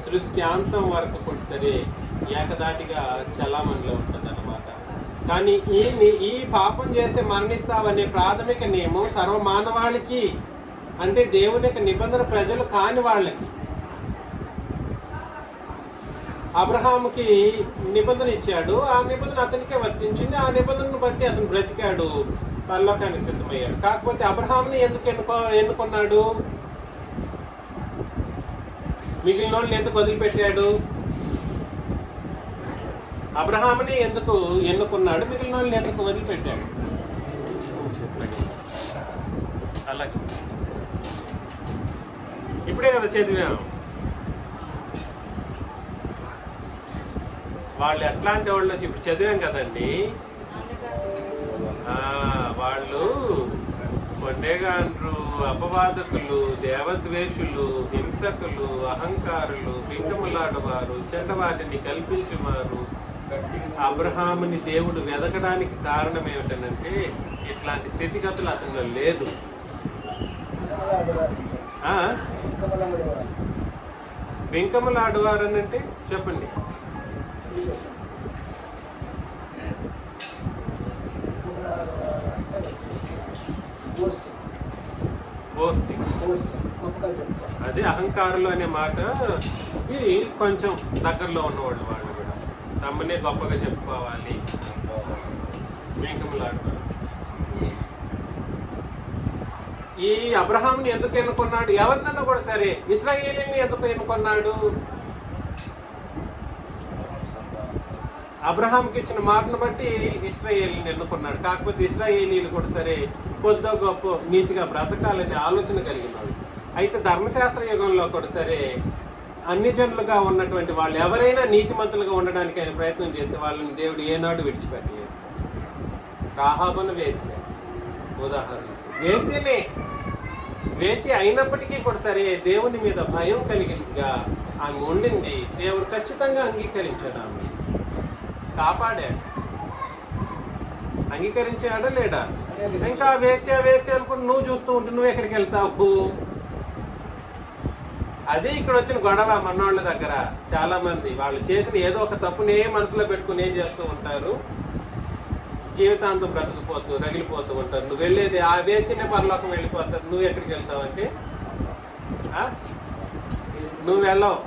సృష్టి అంతం వరకు కూడా సరే ఏకదాటిగా చలామణిలో ఉంటుంది అన్నమాట. కానీ ఈ పాపం చేస్తే మరణిస్తావనే ప్రాథమిక నియమం సర్వమానవాళికి, అంటే దేవుని యొక్క నిబంధన ప్రజలు కాని వాళ్ళకి. అబ్రహాముకి నిబంధన ఇచ్చాడు, ఆ నిబంధన అతనికే వర్తించింది. ఆ నిబంధనను బట్టి అతను బ్రతికాడు, పరలోకానికి సిద్ధమయ్యాడు. కాకపోతే అబ్రహాముని ఎందుకు ఎన్నుకున్నాడు? మిగిలిన వాళ్ళని ఎందుకు వదిలిపెట్టాడు? అబ్రహాముని ఎందుకు ఎన్నుకున్నాడు, మిగిలిన వాళ్ళని ఎందుకు వదిలిపెట్టాడు? అలాగే ఇప్పుడే కదా చదివాము. వాళ్ళు ఎట్లాంటి వాళ్ళు ఇప్పుడు చదివాం కదండి. వాళ్ళు కొండేగాండ్రు, అపవాదకులు, దేవద్వేషులు, హింసకులు, అహంకారులు, బింకములాడవారు, చెడ్డవాటిని కల్పించేవారు. అబ్రహాముని దేవుడు వెదకడానికి కారణం ఏమిటంటే ఇట్లాంటి స్థితిగతులు అతనిలో లేదు. బింకములాడవారు అని అంటే చెప్పండి. అదే అహంకారులు అనే మాట కొంచెం దగ్గరలో ఉన్నవాళ్ళు. వాళ్ళు కూడా తమ్మనే గొప్పగా చెప్పుకోవాలి. బింకములాడవారు. ఈ అబ్రహాంని ఎందుకు ఎన్నుకున్నాడు? ఎవరినన్నా కూడా సరే. ఇశ్రాయేలీని ఎందుకు ఎన్నుకున్నాడు? అబ్రహాంకి ఇచ్చిన మాటను బట్టి ఇశ్రాయేలీని ఎన్నుకున్నాడు. కాకపోతే ఇశ్రాయేలీలు కూడా సరే కొద్దో గొప్ప నీతిగా బ్రతకాలనే ఆలోచన కలిగినాడు. అయితే ధర్మశాస్త్ర యుగంలో కూడా సరే అన్ని జనులుగా ఉన్నటువంటి వాళ్ళు ఎవరైనా నీతిమంతులుగా ఉండడానికి ఆయన ప్రయత్నం చేస్తే వాళ్ళని దేవుడు ఏనాడు విడిచిపెట్టలేదు. రాహాబును వేసే ఉదాహరణ వేసి అయినప్పటికీ కూడా సరే దేవుని మీద భయం కలిగిగా ఆమె ఉండింది. దేవుడు ఖచ్చితంగా అంగీకరించాడు, ఆమె కాపాడాడు. అంగీకరించాడా లేడా? ఇంకా వేసి అనుకుంటూ నువ్వు చూస్తూ ఉంటే నువ్వు ఎక్కడికి వెళ్తావు? అదే ఇక్కడ వచ్చిన గొడవ మనోళ్ళ దగ్గర. చాలా మంది వాళ్ళు చేసిన ఏదో ఒక తప్పునే మనసులో పెట్టుకుని ఏం చేస్తూ ఉంటారు, జీవితాంతం బ్రతుకుపోతూ రగిలిపోతూ ఉంటారు. నువ్వు వెళ్ళేది ఆ వేసిన పరలోకం వెళ్ళిపోతారు. నువ్వు ఎక్కడికి వెళ్తావు అంటే నువ్వు వెళ్ళవు.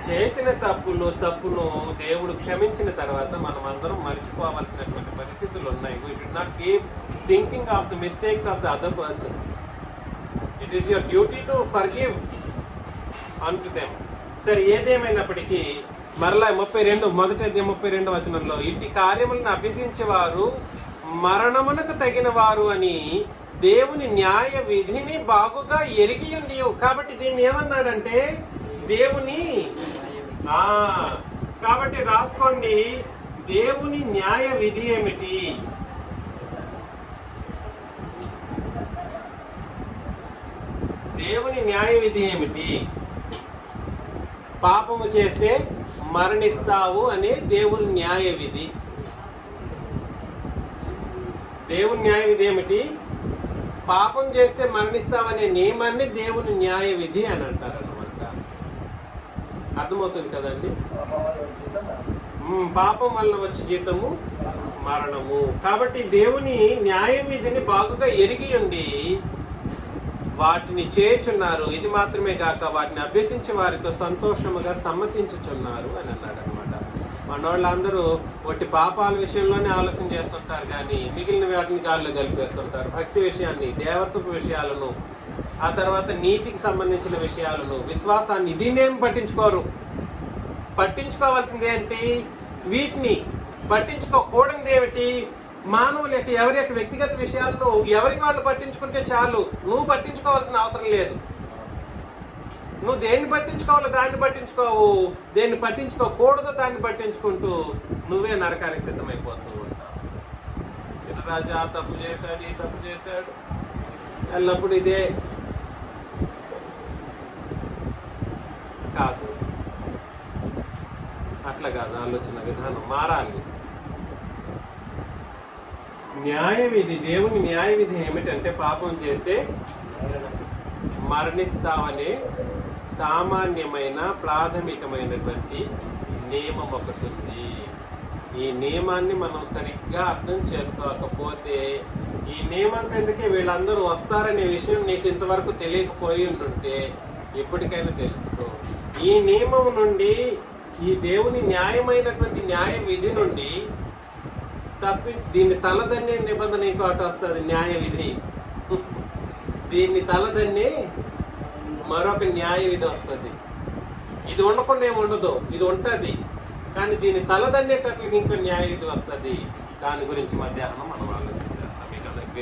చేసిన తప్పును దేవుడు క్షమించిన తర్వాత మనం అందరం మర్చిపోవాల్సినటువంటి పరిస్థితులు ఉన్నాయి. We should not keep thinking of the mistakes of the other persons. It is your duty to forgive an to them. సరే, ఏదేమైనప్పటికీ మరలా 32 వచనంలో ఇంటి కార్యములను అభ్యసించేవారు మరణమునకు తగిన వారు అని దేవుని న్యాయ విధిని బాగుగా ఎరిగి ఉండి. కాబట్టి దీన్ని ఏమన్నాడంటే దేవుని కాబట్టి రాసుకోండి, దేవుని న్యాయ విధి ఏమిటి? దేవుని న్యాయ విధి ఏమిటి? పాపము చేస్తే మరణిస్తావు అనే దేవుని న్యాయ విధి. దేవుని న్యాయ విధి ఏమిటి? పాపం చేస్తే మరణిస్తావనే నియమాన్ని దేవుని న్యాయ విధి అని అంటారు అన్నమాట. అర్థమవుతుంది కదండి? పాపం వల్ల వచ్చే జీతము మరణము. కాబట్టి దేవుని న్యాయ విధిని బాగుగా ఎరిగి ఉండి వాటిని చేయుచున్నారు. ఇది మాత్రమే కాక వాటిని అభ్యసించే వారితో సంతోషముగా సమ్మతించుచున్నారు అని అన్నాడు అనమాట. మనోళ్ళందరూ ఒట్టి పాపాల విషయంలోనే ఆలోచన చేస్తుంటారు, కానీ మిగిలిన వాటిని గాల్లో కలిపేస్తుంటారు. భక్తి విషయాన్ని, దేవత్వపు విషయాలను, ఆ తర్వాత నీతికి సంబంధించిన విషయాలను, విశ్వాసాన్ని, దీన్నేం పట్టించుకోరు. పట్టించుకోవాల్సింది ఏంటి? వీటిని పట్టించుకోకూడనిది ఏమిటి? మానవుల యొక్క ఎవరి యొక్క వ్యక్తిగత విషయాలను ఎవరికి వాళ్ళు పట్టించుకుంటే చాలు. నువ్వు పట్టించుకోవాల్సిన అవసరం లేదు. నువ్వు దేన్ని పట్టించుకోవాలో దాన్ని పట్టించుకోవు, దేన్ని పట్టించుకోకూడదో దాన్ని పట్టించుకుంటూ నువ్వే నరకానికి సిద్ధమైపోతూ ఉంటావు. రాజా తప్పు చేశాడు, ఈ తప్పు చేశాడు, ఎల్లప్పుడు ఇదే కాదు. అట్లా కాదు, ఆలోచన విధానం మారాలి. న్యాయ విధి, దేవుని న్యాయ విధి ఏమిటంటే పాపం చేస్తే మరణిస్తావనే సామాన్యమైన ప్రాథమికమైనటువంటి నియమం ఒకటి ఉంది. ఈ నియమాన్ని మనం సరిగ్గా అర్థం చేసుకోకపోతే ఈ నియమం కిందకే వీళ్ళందరూ వస్తారనే విషయం నీకు ఇంతవరకు తెలియకపోయి ఉంటుంటే ఎప్పటికైనా తెలుసుకో. ఈ నియమం నుండి, ఈ దేవుని న్యాయమైనటువంటి న్యాయ విధి నుండి తప్పించి దీన్ని తలదన్నే నిబంధన ఇంకోటి వస్తుంది, న్యాయ విధి. దీన్ని తలదన్నే మరొక న్యాయ విధి వస్తుంది. ఇది ఉండకుండా ఏమి ఉండదు, ఇది ఉంటుంది. కానీ దీన్ని తలదన్నేటట్లకి ఇంకో న్యాయ విధి వస్తుంది. దాని గురించి మధ్యాహ్నం మనం ఆలోచన చేస్తాం. మీకు అందరికి